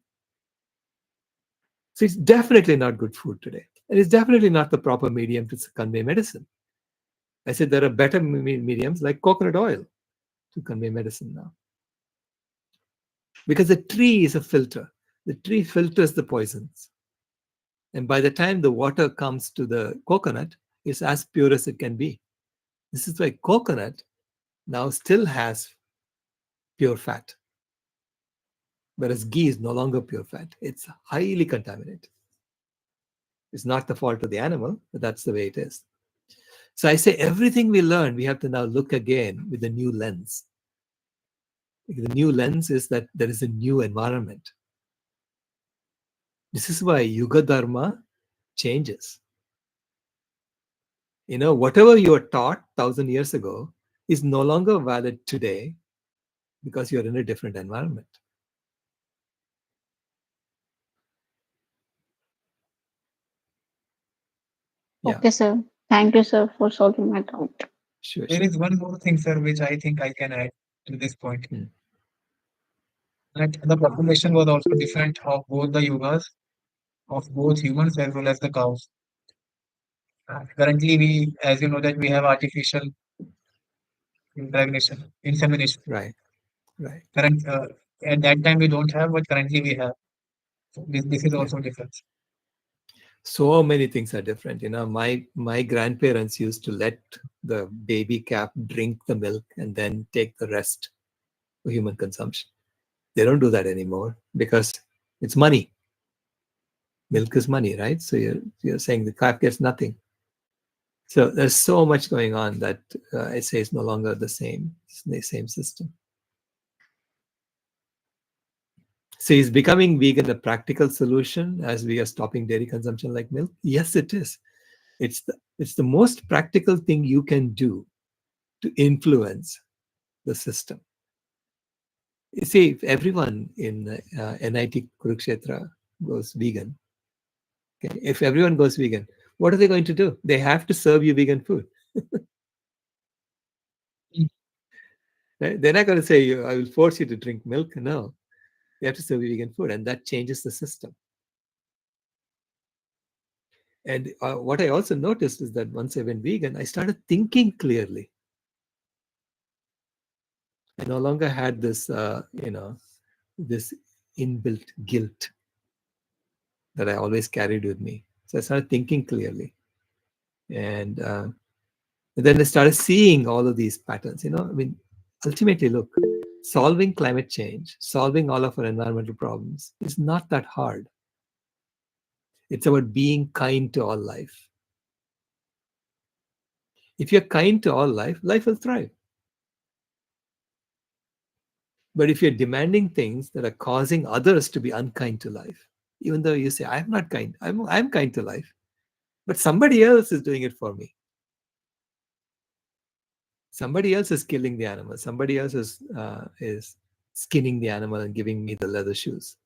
So it's definitely not good food today. And it's definitely not the proper medium to convey medicine. I said there are better mediums like coconut oil to convey medicine now. Because the tree is a filter. The tree filters the poisons. And by the time the water comes to the coconut, it's as pure as it can be. This is why coconut now still has pure fat. Whereas ghee is no longer pure fat. It's highly contaminated. It's not the fault of the animal, but that's the way it is. So I say everything we learn, we have to now look again with a new lens. The new lens is that there is a new environment. This is why Yuga Dharma changes. Whatever you were taught 1,000 years ago is no longer valid today because you're in a different environment. Yeah. Okay, sir. Thank you, sir, for solving my doubt. Sure. There is one more thing, sir, which I think I can add to this point. That the population was also different of both the yugas, of both humans as well as the cows. Currently, as you know, that we have artificial insemination. Right. Current at that time we don't have, but currently we have. So this is also different. So many things are different. My grandparents used to let the baby calf drink the milk and then take the rest for human consumption. They don't do that anymore because it's money. Milk is money, right? So you're saying the calf gets nothing. So there's so much going on that I say is no longer the same system. So is becoming vegan a practical solution as we are stopping dairy consumption like milk? Yes, it is. It's the most practical thing you can do to influence the system. You see, if everyone in NIT Kurukshetra goes vegan, okay, if everyone goes vegan, what are they going to do? They have to serve you vegan food. Right? They're not going to say, I will force you to drink milk. No, they have to serve you vegan food, and that changes the system. And what I also noticed is that once I went vegan, I started thinking clearly. I no longer had this, this inbuilt guilt that I always carried with me. So I started thinking clearly. And then I started seeing all of these patterns. Ultimately, look, solving climate change, solving all of our environmental problems is not that hard. It's about being kind to all life. If you're kind to all life, life will thrive. But if you're demanding things that are causing others to be unkind to life, even though you say, I'm not kind, I'm kind to life, but somebody else is doing it for me. Somebody else is killing the animal. Somebody else is skinning the animal and giving me the leather shoes.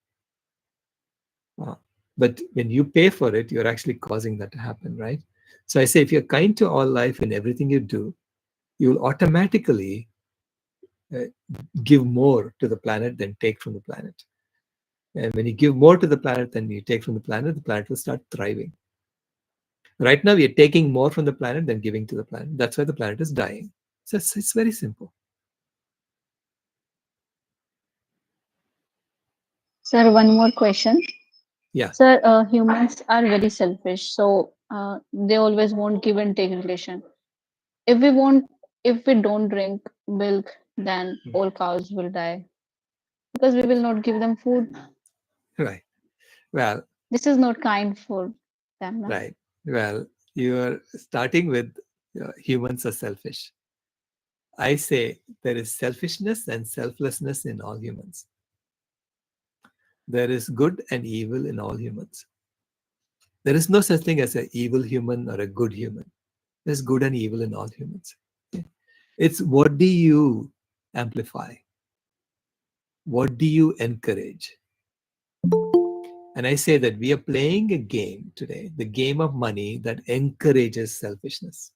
But when you pay for it, you're actually causing that to happen, right? So I say, if you're kind to all life in everything you do, you'll automatically uh, give more to the planet than take from the planet. And when you give more to the planet than you take from the planet will start thriving. Right now, we are taking more from the planet than giving to the planet. That's why the planet is dying. So it's very simple. Sir, one more question. Yeah, Sir, humans are very selfish, so they always want give and take relation. If we want, if we don't drink milk, then all cows will die because we will not give them food. right. Well, This is not kind for them, no? right. Well, you are starting with humans are selfish. I say there is selfishness and selflessness in all humans. There is good and evil in all humans. There is no such thing as an evil human or a good human. There's good and evil in all humans. Okay? It's what do you amplify? What do you encourage? And I say that we are playing a game today, the game of money that encourages selfishness.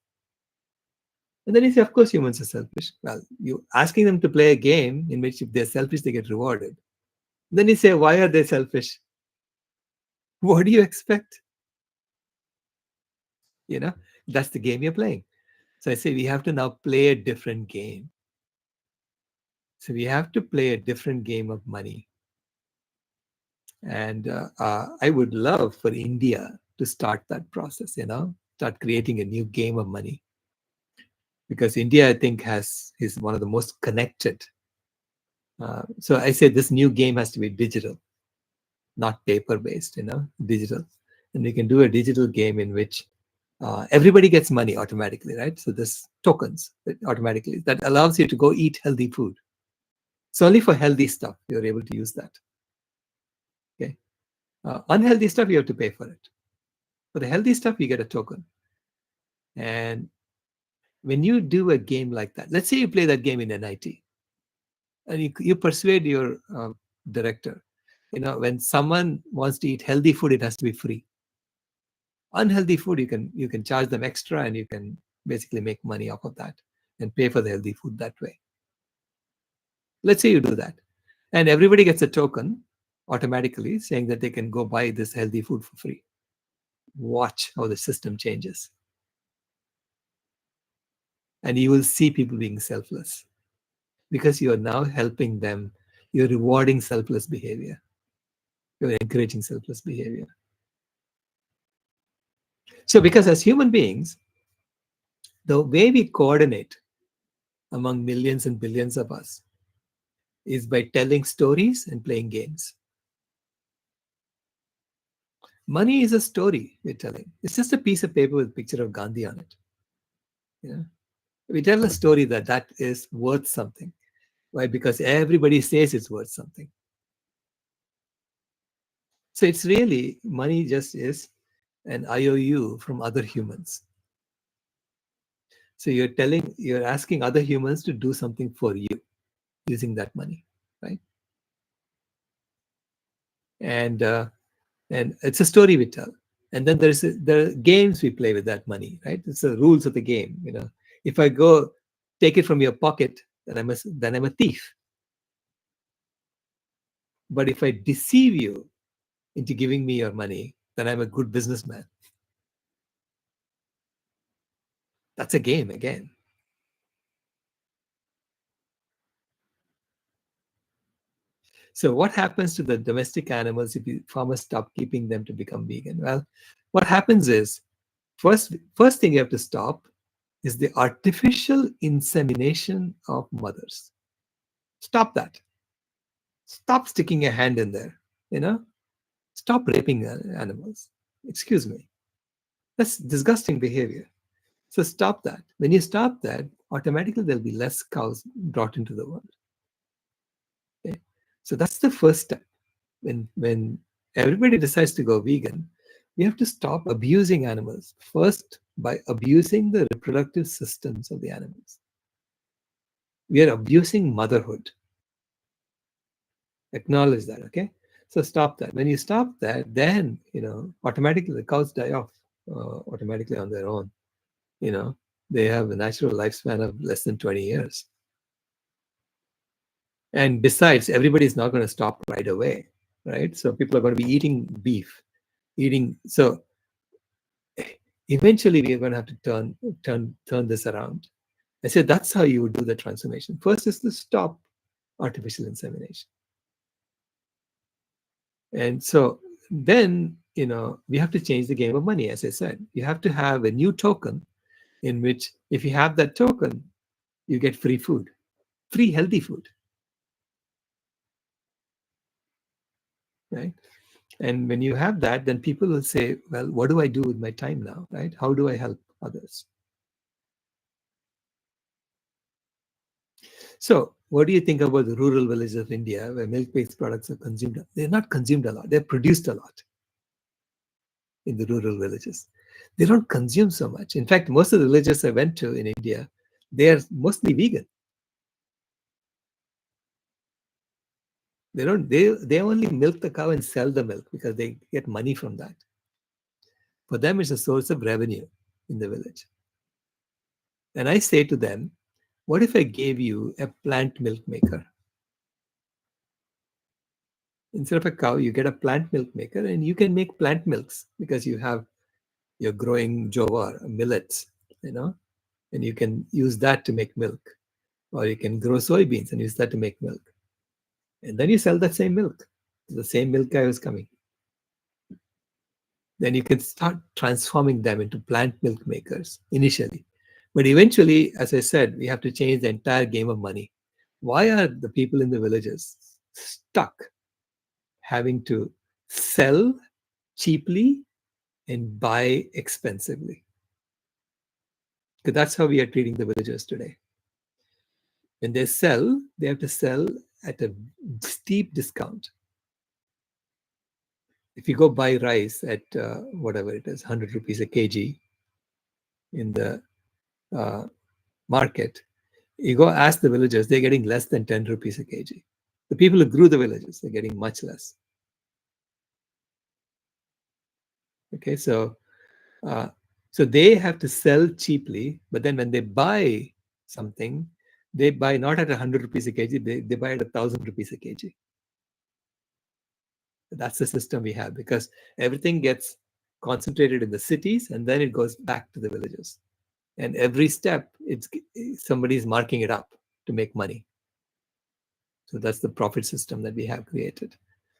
And then you say, of course, humans are selfish. Well, you asking them to play a game in which if they're selfish, they get rewarded. Then you say, why are they selfish? What do you expect? You know, that's the game you're playing. So I say we have to now play a different game. So we have to play a different game of money. And I would love for India to start that process, start creating a new game of money. Because India, I think, is one of the most connected. So I say this new game has to be digital, not paper-based, digital. And we can do a digital game in which everybody gets money automatically, right? So this tokens that automatically that allows you to go eat healthy food. It's only for healthy stuff you're able to use that. Okay, unhealthy stuff you have to pay for it. For the healthy stuff, you get a token. And when you do a game like that, let's say you play that game in NIT, and you persuade your director, when someone wants to eat healthy food, it has to be free. Unhealthy food, you can charge them extra, and you can basically make money off of that and pay for the healthy food that way. Let's say you do that, and everybody gets a token automatically saying that they can go buy this healthy food for free. Watch how the system changes. And you will see people being selfless because you are now helping them. You're rewarding selfless behavior. You're encouraging selfless behavior. So, because as human beings, the way we coordinate among millions and billions of us is by telling stories and playing games. Money is a story we're telling. It's just a piece of paper with a picture of Gandhi on it. We tell a story that is worth something. Why? Because everybody says it's worth something. So it's really, money just is an IOU from other humans. So you're asking other humans to do something for you using that money, right? And it's a story we tell. And then there are games we play with that money, right? It's the rules of the game. If I go take it from your pocket, then I'm a thief. But if I deceive you into giving me your money, then I'm a good businessman. That's a game again. So what happens to the domestic animals if farmers stop keeping them to become vegan? Well, what happens is first thing you have to stop is the artificial insemination of mothers. Stop that. Stop sticking a hand in there. Stop raping animals. Excuse me. That's disgusting behavior. So stop that. When you stop that, automatically there'll be less cows brought into the world. Okay? So that's the first step. When everybody decides to go vegan, we have to stop abusing animals. First, by abusing the reproductive systems of the animals. We are abusing motherhood. Acknowledge that, okay? So stop that. When you stop that, then automatically the cows die off automatically on their own. You know, they have a natural lifespan of less than 20 years. And besides, everybody is not going to stop right away, right? So people are going to be eating beef, eating. So eventually, we are going to have to turn this around. I said that's how you would do the transformation. First is to stop artificial insemination, and so then we have to change the game of money. As I said, you have to have a new token in which, if you have that token, you get free food, free healthy food, right? And when you have that, then people will say, well, what do I do with my time now, right? How do I help others? So what do you think about the rural villages of India where milk-based products are consumed? They're not consumed a lot. They're produced a lot in the rural villages. They don't consume so much. In fact, most of the villages I went to in India, they're mostly vegan. They only milk the cow and sell the milk because they get money from that. For them, it's a source of revenue in the village. And I say to them, what if I gave you a plant milk maker? Instead of a cow, you get a plant milk maker and you can make plant milks because you're growing jowar, millets, and you can use that to make milk. Or you can grow soybeans and use that to make milk. And then you sell that same milk. The same milk guy was coming. Then you can start transforming them into plant milk makers initially. But eventually, as I said, we have to change the entire game of money. Why are the people in the villages stuck having to sell cheaply and buy expensively? Because that's how we are treating the villagers today. When they sell, they have to sell at a steep discount. If you go buy rice at whatever it is, 100 rupees a kg in the market, you go ask the villagers, they're getting less than 10 rupees a kg. The people who grew the villages, they're getting much less. Okay, so they have to sell cheaply, but then when they buy something, they buy not at 100 rupees a kg, they buy at 1,000 rupees a kg. That's the system we have, because everything gets concentrated in the cities and then it goes back to the villages. And every step, somebody's marking it up to make money. So that's the profit system that we have created.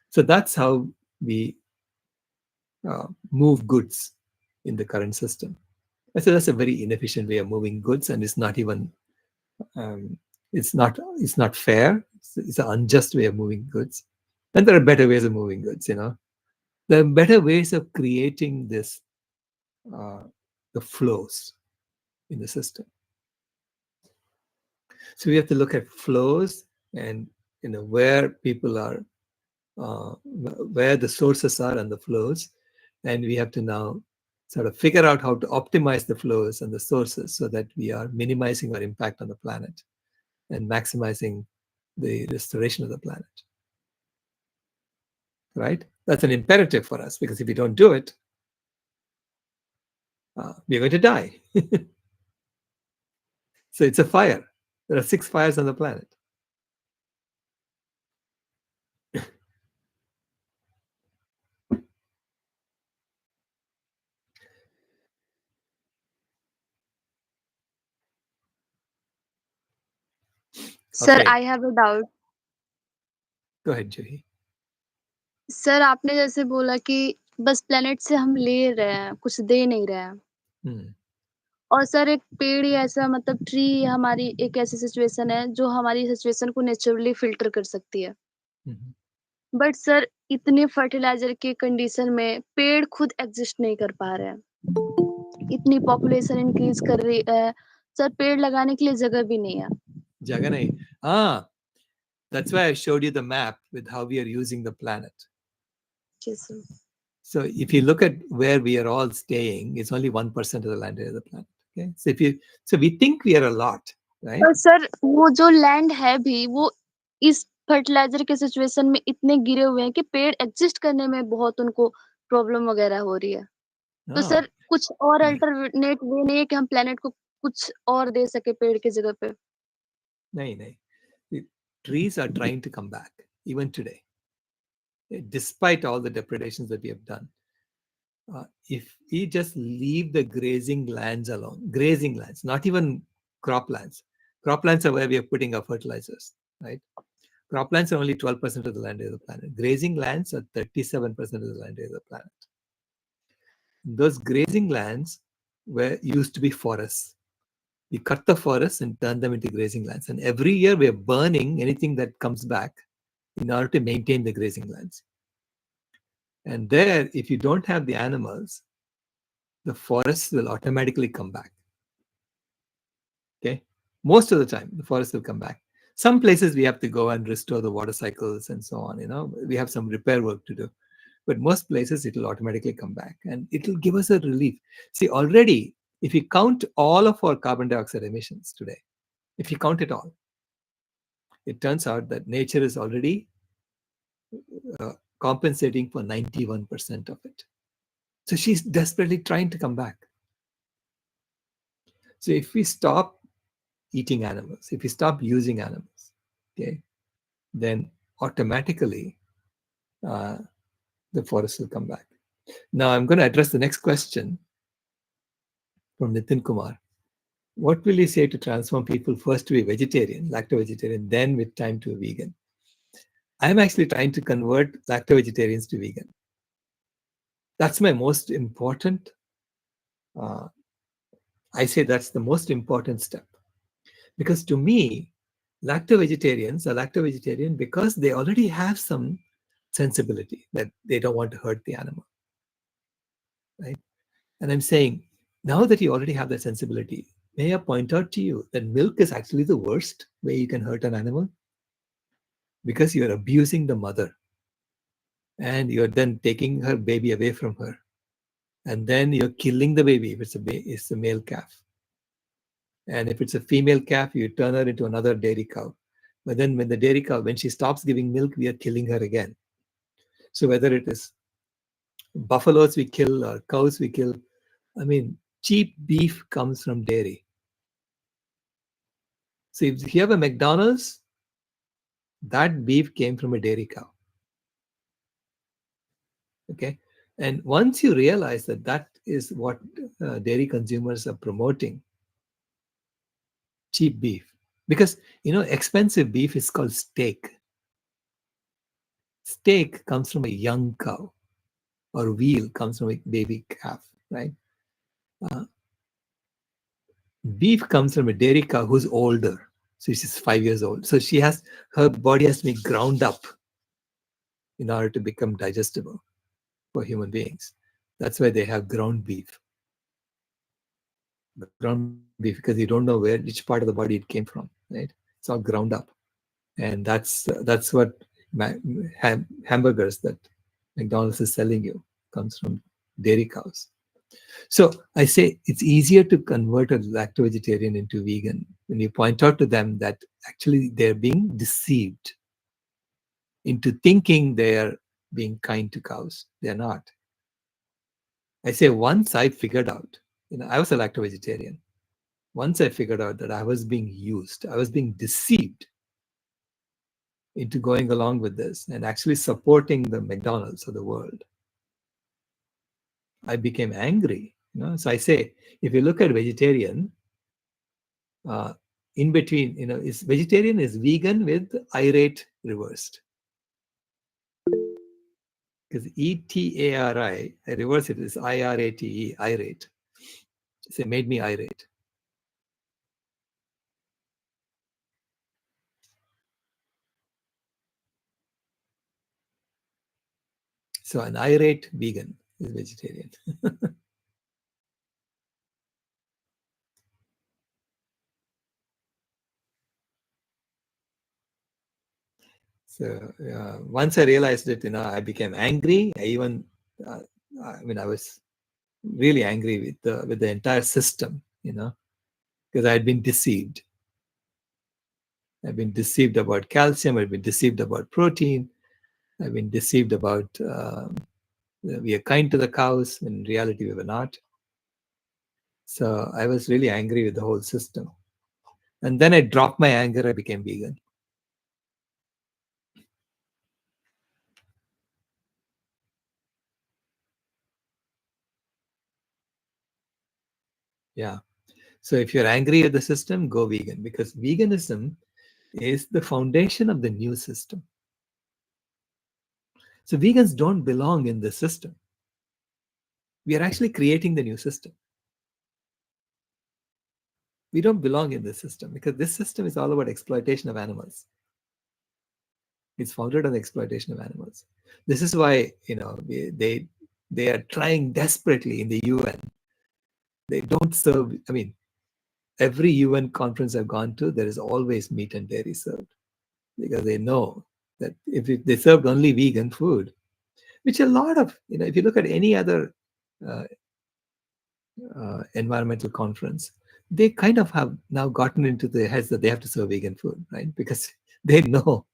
So that's how we move goods in the current system. So that's a very inefficient way of moving goods, and it's not even it's not fair. It's an unjust way of moving goods. And there are better ways of moving goods. There are better ways of creating this the flows in the system. So we have to look at flows and where people are, where the sources are and the flows, and we have to now sort of figure out how to optimize the flows and the sources so that we are minimizing our impact on the planet and maximizing the restoration of the planet. Right? That's an imperative for us, because if we don't do it, we're going to die. So it's a fire. There are 6 fires on the planet. Sir Okay. I have a doubt. Go ahead, Juhi. Sir आपने जैसे बोला कि बस planet से हम ले रहे हैं, कुछ दे नहीं रहे हैं. Hmm. और सर एक पेड़ ही ऐसा, मतलब ट्री हमारी एक ऐसी सिचुएशन है जो हमारी सिचुएशन को नेचुरली फिल्टर कर सकती है. Mhm. बट सर इतने फर्टिलाइजर के कंडीशन में पेड़ खुद एग्जिस्ट नहीं कर पा रहे हैं. इतनी पॉपुलेशन इंक्रीज कर रही है सर, पेड़ लगाने के लिए जगह भी नहीं है. Jaganai. That's why I showed you the map with how we are using the planet. Sir So if you look at where we are all staying, it's only 1% of the land area of the planet. Okay. So we think we are a lot, right? पर sir वो जो land है भी वो इस fertiliser के situation में इतने गिरे हुए हैं कि पेड़ एग्जिस्ट करने में बहुत उनको प्रॉब्लम वगैरह हो रही है। तो No, सर कुछ और अल्टरनेट वे नहीं है कि हम प्लेनेट को कुछ और दे सके पेड़ की जगह पे? nahi. The trees are trying to come back even today, despite all the depredations that we have done. If we just leave the grazing lands alone, grazing lands, not even croplands. Croplands are where we are putting our fertilizers, right? Croplands are only 12% of the land area of the planet. Grazing lands are 37% of the land area of the planet. Those grazing lands used to be forests. We cut the forests and turn them into grazing lands. And every year we are burning anything that comes back in order to maintain the grazing lands. And there, if you don't have the animals, the forests will automatically come back. Okay. Most of the time, the forests will come back. Some places we have to go and restore the water cycles and so on. We have some repair work to do. But most places it will automatically come back and it will give us a relief. See, already, if you count all of our carbon dioxide emissions today, if you count it all, it turns out that nature is already compensating for 91% of it. So she's desperately trying to come back. So if we stop eating animals, if we stop using animals, okay, then automatically the forest will come back. Now I'm going to address the next question from Nitin Kumar. What will you say to transform people first to be vegetarian, lacto-vegetarian, then with time to a vegan? I'm actually trying to convert lacto-vegetarians to vegan. That's my most important, I say that's the most important step. Because to me, lacto-vegetarians are lacto-vegetarian because they already have some sensibility that they don't want to hurt the animal, right? And I'm saying, now that you already have that sensibility, may I point out to you that milk is actually the worst way you can hurt an animal? Because you're abusing the mother and you're then taking her baby away from her. And then you're killing the baby if it's a male calf. And if it's a female calf, you turn her into another dairy cow. But then when the dairy cow, when she stops giving milk, we are killing her again. So whether it is buffaloes we kill or cows we kill, I mean, cheap beef comes from dairy. So if you have a McDonald's, that beef came from a dairy cow. Okay. And once you realize that that is what dairy consumers are promoting, cheap beef, because expensive beef is called steak. Steak comes from a young cow, or veal comes from a baby calf, right? Uh, Beef comes from a dairy cow who's older. So she's 5 years old. So her body has to be ground up in order to become digestible for human beings. That's why they have ground beef. Ground beef, because you don't know which part of the body it came from, right? It's all ground up. And that's what hamburgers that McDonald's is selling you comes from dairy cows. So I say it's easier to convert a lacto-vegetarian into vegan when you point out to them that actually they're being deceived into thinking they're being kind to cows. They're not. I say once I figured out, I was a lacto-vegetarian. Once I figured out that I was being used, I was being deceived into going along with this and actually supporting the McDonald's of the world, I became angry. So I say, if you look at vegetarian, in between, is vegetarian is vegan with irate reversed. Because ETARI, I reverse it, is IRATE, irate. So it made me irate. So an irate vegan is vegetarian. So once I realized it, I became angry. I was really angry with the entire system, because I had been deceived. I've been deceived about calcium. I've been deceived about protein. I've been deceived about we are kind to the cows. In reality, we were not. So I was really angry with the whole system. And then I dropped my anger. I became vegan. Yeah. So if you're angry at the system, go vegan, because veganism is the foundation of the new system. So vegans don't belong in the system. We are actually creating the new system. We don't belong in this system because this system is all about exploitation of animals. It's founded on the exploitation of animals. This is why, they are trying desperately in the UN. They don't serve. I mean, every UN conference I've gone to, there is always meat and dairy served, because they know that if they served only vegan food, which a lot of, if you look at any other uh, environmental conference, they kind of have now gotten into their heads that they have to serve vegan food, right? Because they know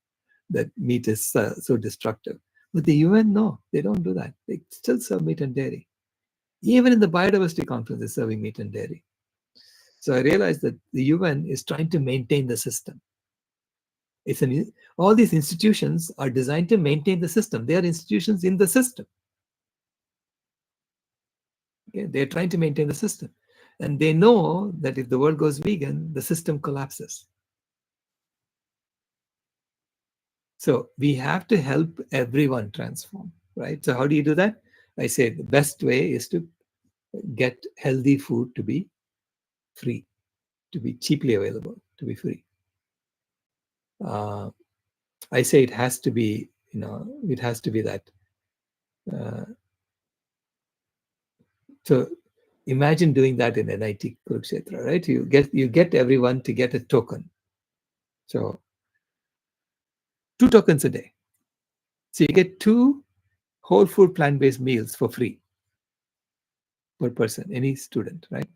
that meat is so destructive. But the UN, no, they don't do that. They still serve meat and dairy. Even in the biodiversity conference, they're serving meat and dairy. So I realized that the UN is trying to maintain the system. All these institutions are designed to maintain the system. They are institutions in the system. Okay? They're trying to maintain the system. And they know that if the world goes vegan, the system collapses. So we have to help everyone transform, right? So how do you do that? I say the best way is to get healthy food to be free, to be cheaply available, to be free. I say it has to be, it has to be that. So imagine doing that in NIT Kurukshetra, right? You get everyone to get a token. So 2 tokens a day. So you get 2 whole food plant-based meals for free per person, any student, right?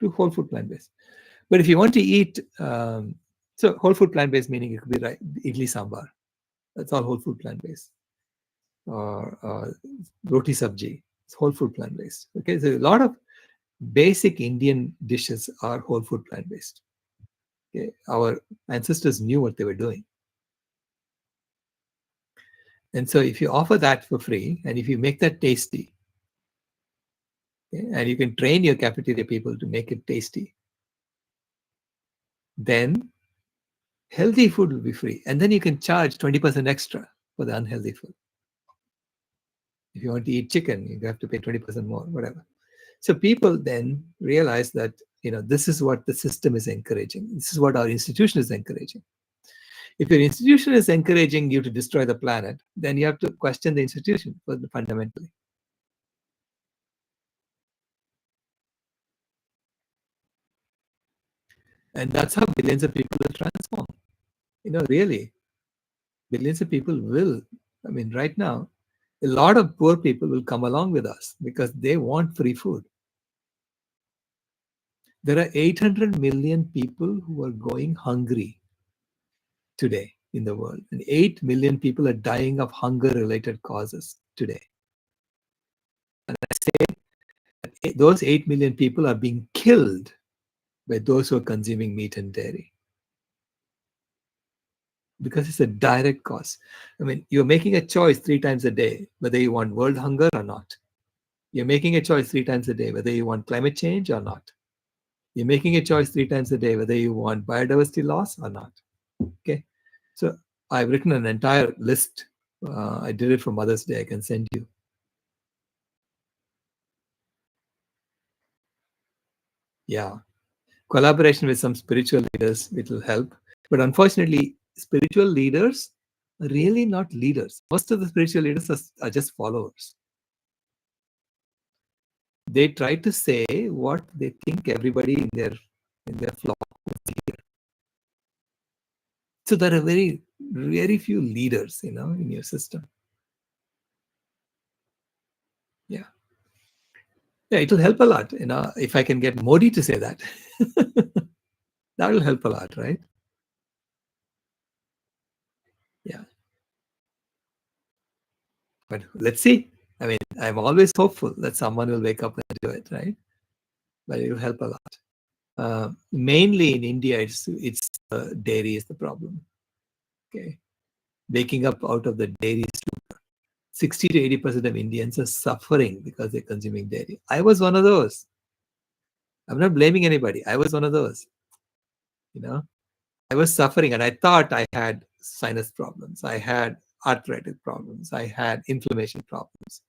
2 whole food plant-based. But if you want to eat, so whole food plant-based meaning it could be right, idli sambar. That's all whole food plant-based. Or roti sabji, it's whole food plant-based. Okay, so a lot of basic Indian dishes are whole food plant-based. Okay, our ancestors knew what they were doing. And so if you offer that for free, and if you make that tasty, okay, and you can train your cafeteria people to make it tasty, then healthy food will be free. And then you can charge 20% extra for the unhealthy food. If you want to eat chicken, you have to pay 20% more, whatever. So people then realize that, this is what the system is encouraging. This is what our institution is encouraging. If your institution is encouraging you to destroy the planet, then you have to question the institution fundamentally. And that's how billions of people will transform. Really, billions of people will. I mean, right now, a lot of poor people will come along with us because they want free food. There are 800 million people who are going hungry today in the world, and 8 million people are dying of hunger-related causes today. And I say that those 8 million people are being killed by those who are consuming meat and dairy, because it's a direct cause. I mean, you're making a choice 3 times a day whether you want world hunger or not. You're making a choice 3 times a day whether you want climate change or not. You're making a choice 3 times a day whether you want biodiversity loss or not. Okay, so I've written an entire list. I did it for Mother's Day. I can send you. Yeah, collaboration with some spiritual leaders, it will help. But unfortunately, spiritual leaders are really not leaders. Most of the spiritual leaders are just followers. They try to say what they think everybody in their flock wants to hear. So there are very few leaders, in your system. Yeah. Yeah, it will help a lot, if I can get Modi to say that. That will help a lot, right? But let's see. I mean, I'm always hopeful that someone will wake up and do it, right? But it will help a lot. Mainly in India, it's dairy is the problem. Okay, waking up out of the dairy stupor. 60 to 80% of Indians are suffering because they're consuming dairy. I was one of those. I'm not blaming anybody. I was one of those. You know, I was suffering, and I thought I had sinus problems. I had arthritic problems. I had inflammation problems.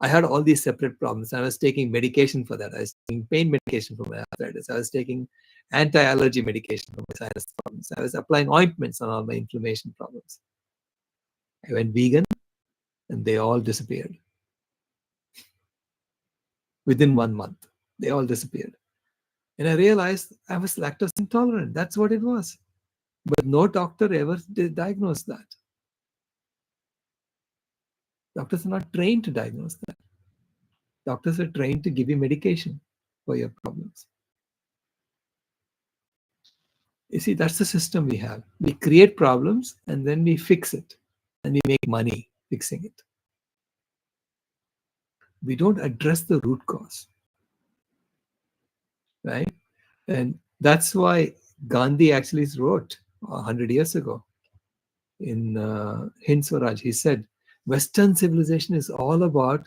I had all these separate problems. I was taking medication for that. I was taking pain medication for my arthritis. I was taking anti-allergy medication for my sinus problems. I was applying ointments on all my inflammation problems. I went vegan and they all disappeared. Within 1 month, they all disappeared. And I realized I was lactose intolerant. That's what it was. But no doctor ever diagnosed that. Doctors are not trained to diagnose that. Doctors are trained to give you medication for your problems. You see, that's the system we have. We create problems and then we fix it and we make money fixing it. We don't address the root cause, right? And that's why Gandhi actually wrote 100 years ago in Hind Swaraj. He said, Western civilization is all about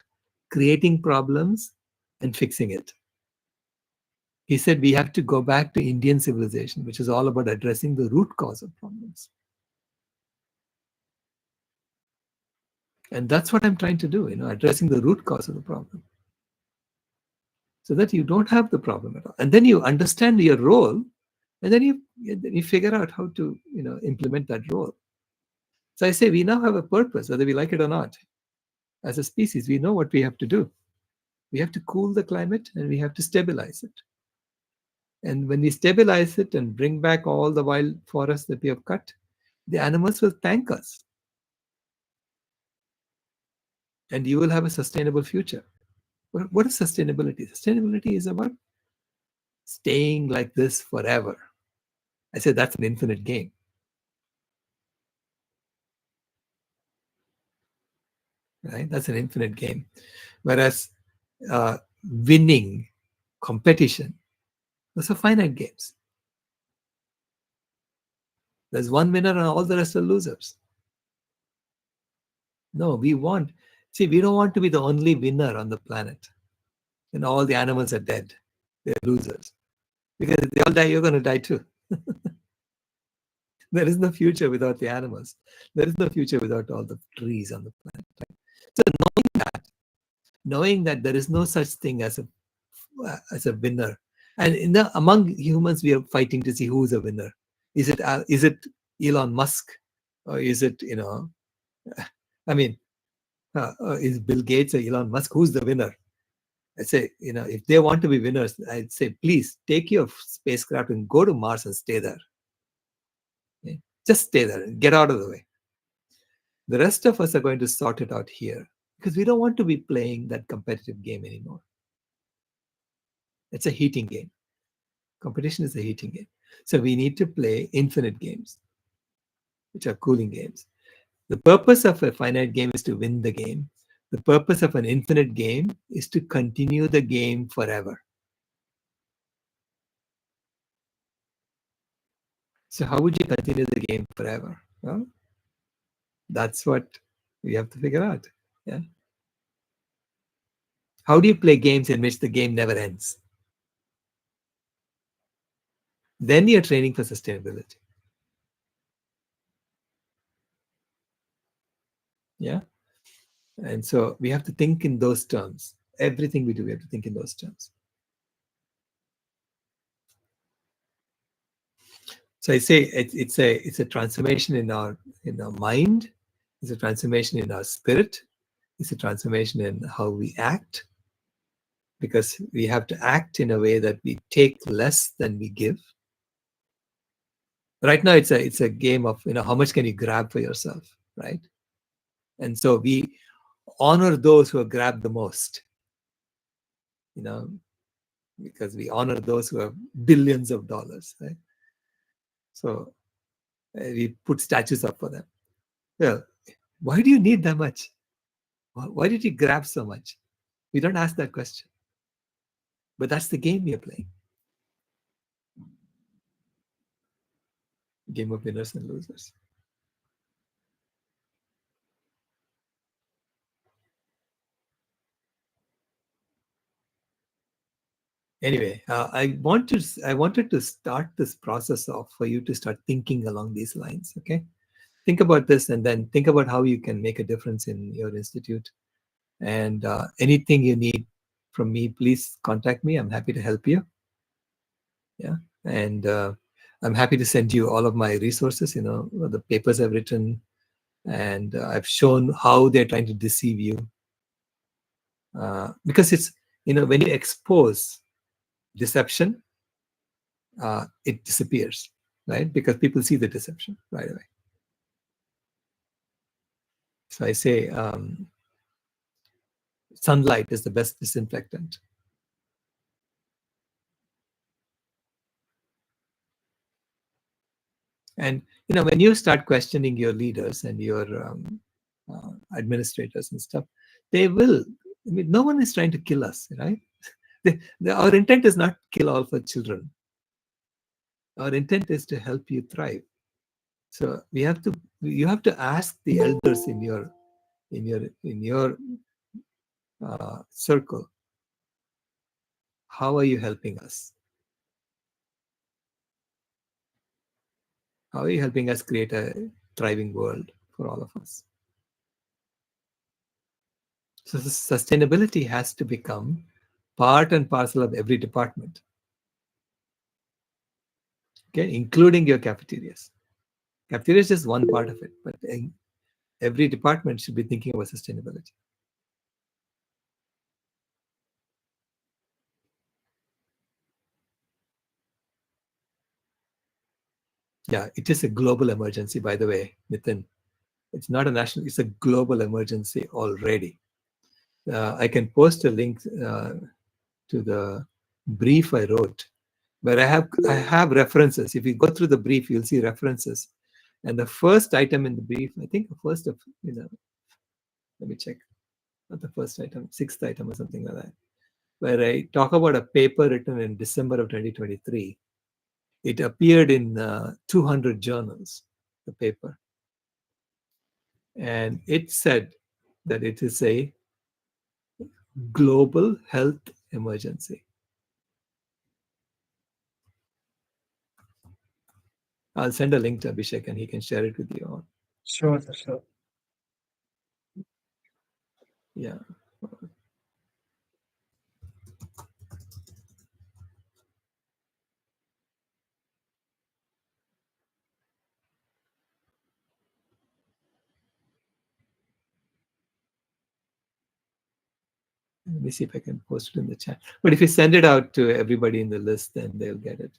creating problems and fixing it. He said we have to go back to Indian civilization, which is all about addressing the root cause of problems. And that's what I'm trying to do, addressing the root cause of the problem. So that you don't have the problem at all. And then you understand your role, and then you figure out how to, implement that role. So I say we now have a purpose, whether we like it or not. As a species, we know what we have to do. We have to cool the climate and we have to stabilize it. And when we stabilize it and bring back all the wild forests that we have cut, the animals will thank us. And you will have a sustainable future. What is sustainability? Sustainability is about staying like this forever. I said that's an infinite game. Right? That's an infinite game. Whereas winning, competition, those are finite games. There's one winner and all the rest are losers. No, we don't want to be the only winner on the planet. And all the animals are dead. They're losers. Because if they all die, you're going to die too. There is no future without the animals. There is no future without all the trees on the planet. Right? So knowing that there is no such thing as a winner, and among humans we are fighting to see who is a winner. Is it Elon Musk, or is it I mean, is Bill Gates or Elon Musk? Who's the winner? I say, if they want to be winners, I'd say, please take your spacecraft and go to Mars and stay there. Okay? Just stay there and get out of the way. The rest of us are going to sort it out here because we don't want to be playing that competitive game anymore. It's a heating game. Competition is a heating game. So we need to play infinite games, which are cooling games. The purpose of a finite game is to win the game. The purpose of an infinite game is to continue the game forever. So how would you continue the game forever? Well, that's what we have to figure out. Yeah. How do you play games in which the game never ends? Then you're training for sustainability. Yeah. And so we have to think in those terms. Everything we do, we have to think in those terms. So I say it's a transformation in our mind. It's a transformation in our spirit. It's a transformation in how we act, because we have to act in a way that we take less than we give. Right now, it's a game of how much can you grab for yourself, right? And so we honor those who have grabbed the most, because we honor those who have billions of dollars, right? So we put statues up for them. Well, why do you need that much? Why did you grab so much? We don't ask that question. But that's the game we are playing. Game of winners and losers. Anyway, I wanted to start this process off for you to start thinking along these lines. Okay, think about this, and then think about how you can make a difference in your institute. And anything you need from me, please contact me. I'm happy to help you. Yeah, and I'm happy to send you all of my resources. The papers I've written, and I've shown how they're trying to deceive you. Because it's, when you expose deception, it disappears, right? Because people see the deception right away. So I say sunlight is the best disinfectant. And when you start questioning your leaders and your administrators and stuff, they will. I mean, no one is trying to kill us, right? Our intent is not kill all for children. Our intent is to help you thrive. So you have to ask the elders in your circle, how are you helping us? How are you helping us create a thriving world for all of us? So sustainability has to become part and parcel of every department, okay, including your cafeterias. Cafeteria is just one part of it, but every department should be thinking about sustainability. Yeah, it is a global emergency, by the way, Nitin. It's not a national, it's a global emergency already. I can post a link to the brief I wrote, where I have references. If you go through the brief, you'll see references. And the first item in the brief, I think the first of, let me check, not the first item, sixth item or something like that, where I talk about a paper written in December of 2023. It appeared in 200 journals, the paper. And it said that it is a global health emergency. I'll send a link to Abhishek and he can share it with you all. Sure, sir, sure. Yeah. Let me see if I can post it in the chat. But if you send it out to everybody in the list, then they'll get it.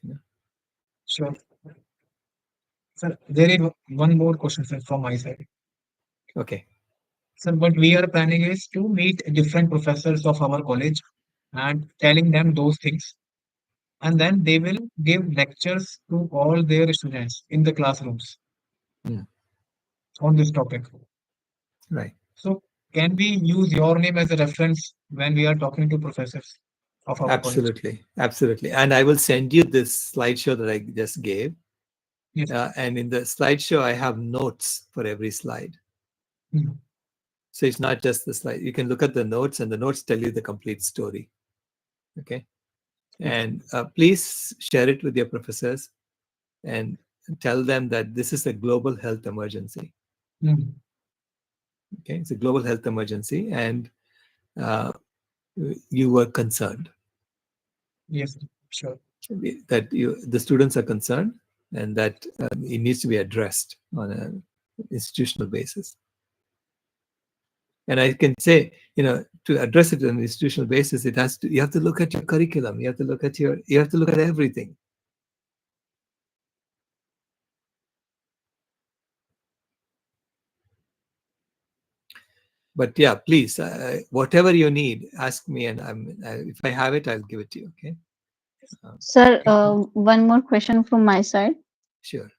Sure. Sir, there is one more question, sir, from my side. Okay. Sir, what we are planning is to meet different professors of our college and telling them those things. And then they will give lectures to all their students in the classrooms Mm, on this topic. right. So, can we use your name as a reference when we are talking to professors of our college? Absolutely. Absolutely. And I will send you this slideshow that I just gave. Yes. And in the slideshow, I have notes for every slide. Mhm. So it's not just the slide. You can look at the notes, and the notes tell you the complete story. Okay. Yes. And please share it with your professors and tell them that this is a global health emergency. Mhm. Okay. It's a global health emergency, and uh, you were concerned Yes, sure. that the students are concerned, and that it needs to be addressed on an institutional basis. And I can say, to address it on an institutional basis, you have to look at your curriculum, you have to look at everything. But yeah, please, whatever you need, ask me, and if I have it, I'll give it to you. Okay. Sir, Yes, sir. one more question from my side. Sure.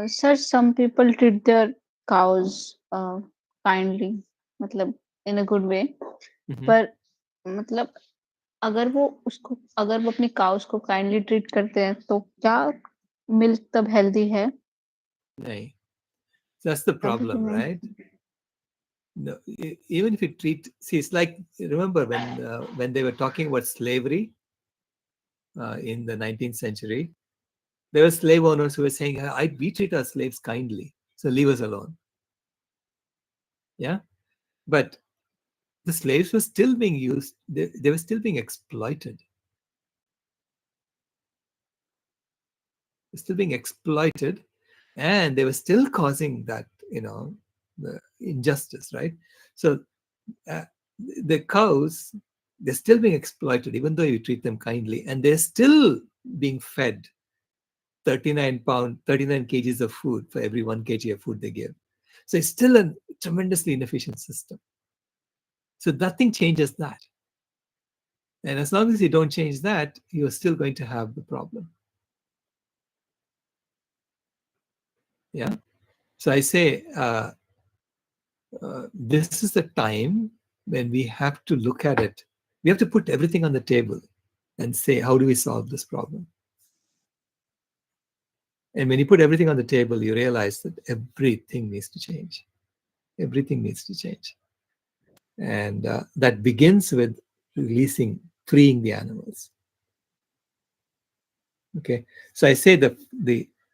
Sir, some people treat their cows kindly. मतलब इन a good way. Mhm. पर मतलब अगर वो अपनी cows को kindly treat करते हैं तो क्या मिल्क तब हेल्दी है? Right. That's the Everything problem, नहीं। right? No, even if you treat, see, it's like, remember when they were talking about slavery in the 19th century, there were slave owners who were saying, we treat our slaves kindly, so leave us alone. Yeah. But the slaves were still being used, they were still being exploited. Still being exploited, and they were still causing that, the injustice, right? So uh, the cows, they're still being exploited, even though you treat them kindly, and they're still being fed 39 kgs of food for every 1 kg of food they give. So it's still a tremendously inefficient system. So nothing changes that. And as long as you don't change that, you're still going to have the problem. Yeah. So I say, this is the time when we have to look at it. We have to put everything on the table and say, how do we solve this problem? And when you put everything on the table, you realize that everything needs to change. Everything needs to change. And that begins with freeing the animals. Okay. So I say that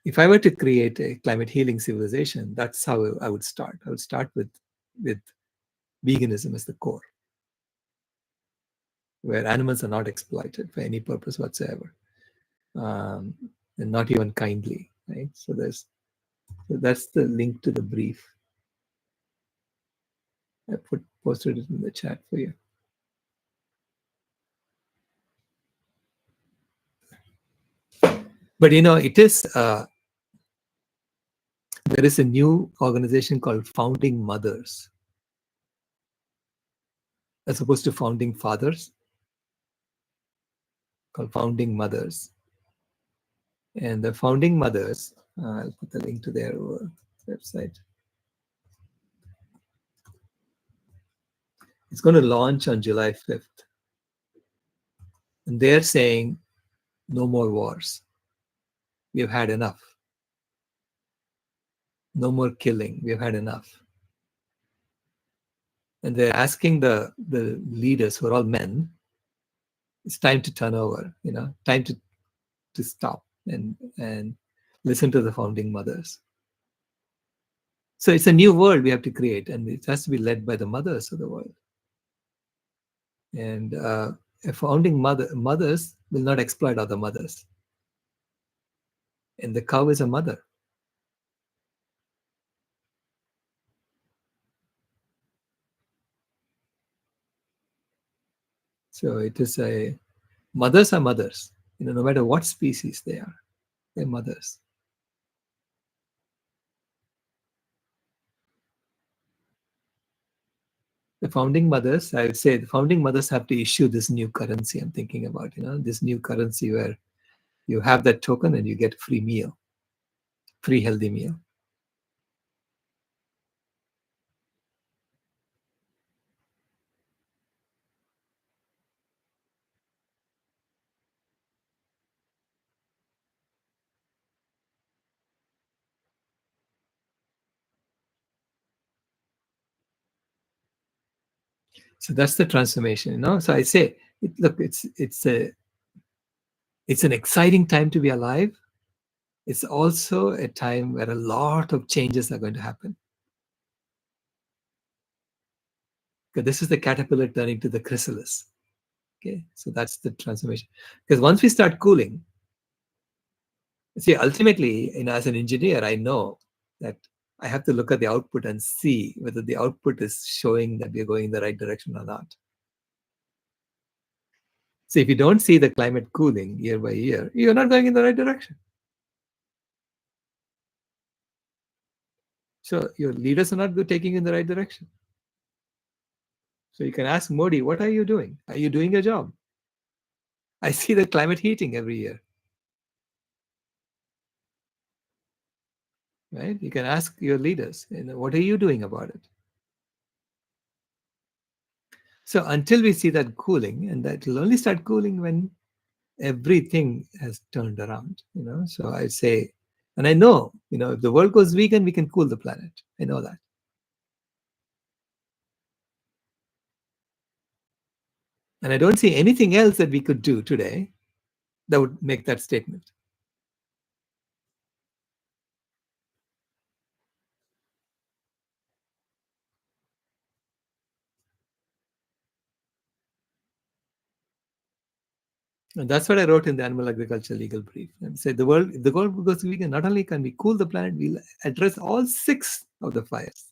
if I were to create a climate healing civilization, that's how I would start. I would start with veganism as the core, where animals are not exploited for any purpose whatsoever, and not even kindly, right? So that's the link to the brief. I posted it in the chat for you. But it is there is a new organization called Founding Mothers, as opposed to Founding Fathers, called Founding Mothers. And the Founding Mothers, I'll put the link to their website. It's going to launch on July 5th. And they're saying, no more wars. We've had enough. No more killing. We've had enough. And they're asking the leaders, who are all men, it's time to turn over, time to stop and listen to the Founding Mothers. So it's a new world we have to create, and it has to be led by the mothers of the world. And a founding mothers will not exploit other mothers. And the cow is a mother. So it is mothers are mothers, no matter what species they are, they're mothers. The founding mothers, I would say the founding mothers have to issue this new currency I'm thinking about, this new currency where you have that token and you get a free meal, free healthy meal. So that's the transformation, So I say, look, it's an exciting time to be alive. It's also a time where a lot of changes are going to happen. Because this is the caterpillar turning to the chrysalis. Okay, so that's the transformation. Because once we start cooling, see, ultimately, as an engineer, I know that I have to look at the output and see whether the output is showing that we're going in the right direction or not. So if you don't see the climate cooling year by year, you're not going in the right direction. So your leaders are not taking you in the right direction. So you can ask Modi, what are you doing? Are you doing your job? I see the climate heating every year. Right? You can ask your leaders, what are you doing about it? So until we see that cooling, and that will only start cooling when everything has turned around, So I say, and I know, if the world goes vegan, we can cool the planet. I know that. And I don't see anything else that we could do today that would make that statement. And that's what I wrote in the Animal Agriculture Legal Brief. And said if the world goes vegan, not only can we cool the planet, we'll address all 6 of the fires.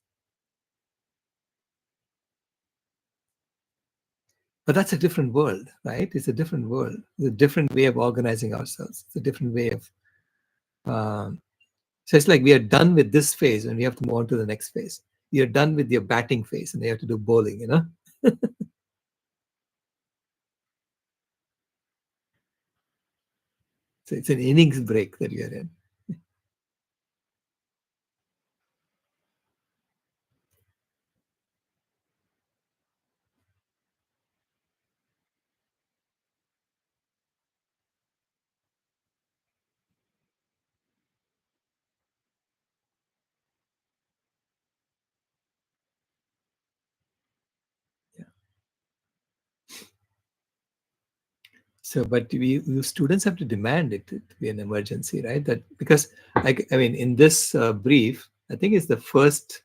But that's a different world, right? It's a different world. It's a different way of organizing ourselves. It's a different way of. So it's like we are done with this phase and we have to move on to the next phase. You're done with your batting phase and you have to do bowling, So it's an innings break that you're in. So, but you students have to demand it to be an emergency, right? That because, in this brief, I think it's the first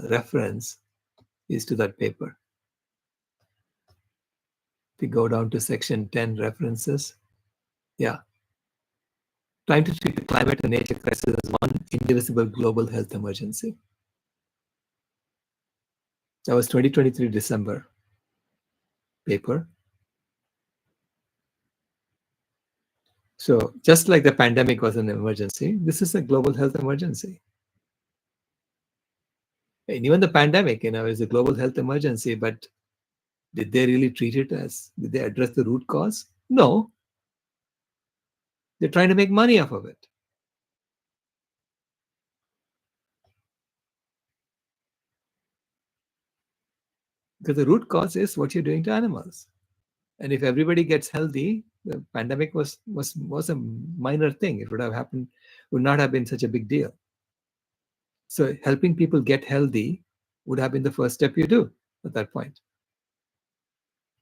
reference is to that paper. If we go down to section 10 references, yeah, trying to treat the climate and nature crisis as one indivisible global health emergency. That was 2023 December paper. So just like the pandemic was an emergency, this is a global health emergency. And even the pandemic, is a global health emergency, but did they really treat it did they address the root cause? No. They're trying to make money off of it. Because the root cause is what you're doing to animals. And if everybody gets healthy, the pandemic was a minor thing. It would not have been such a big deal. So helping people get healthy would have been the first step you do at that point.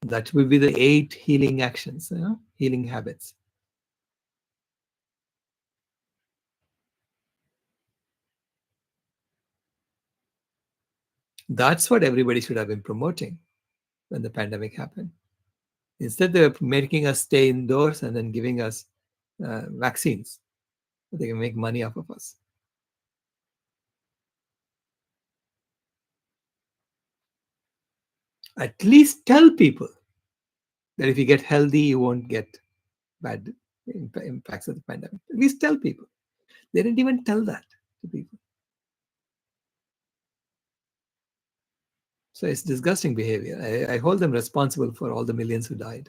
That would be the 8 healing actions, healing habits. That's what everybody should have been promoting when the pandemic happened. Instead, they're making us stay indoors and then giving us vaccines. They can make money off of us. At least tell people that if you get healthy, you won't get bad impacts of the pandemic. At least tell people. They didn't even tell that to people. So it's disgusting behavior. I hold them responsible for all the millions who died.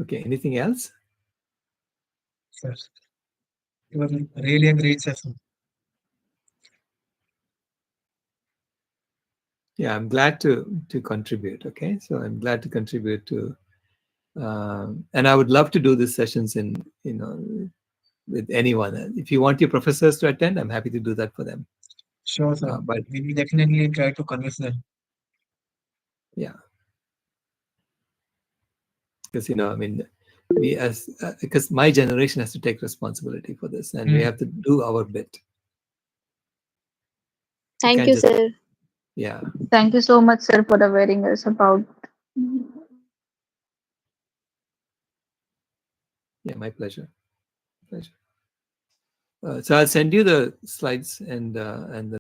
Okay, anything else? Sir, it was really a great session. Yeah, I'm glad to contribute. Okay, so I'm glad to contribute to, and I would love to do these sessions with anyone. If you want your professors to attend, I'm happy to do that for them. Sure, sir. But We will definitely try to convince them. yeah, because because my generation has to take responsibility for this, and we have to do our bit. Thank you, sir. Yeah. Thank you so much, sir, for awareing us about. Yeah, my pleasure. So I'll send you the slides and the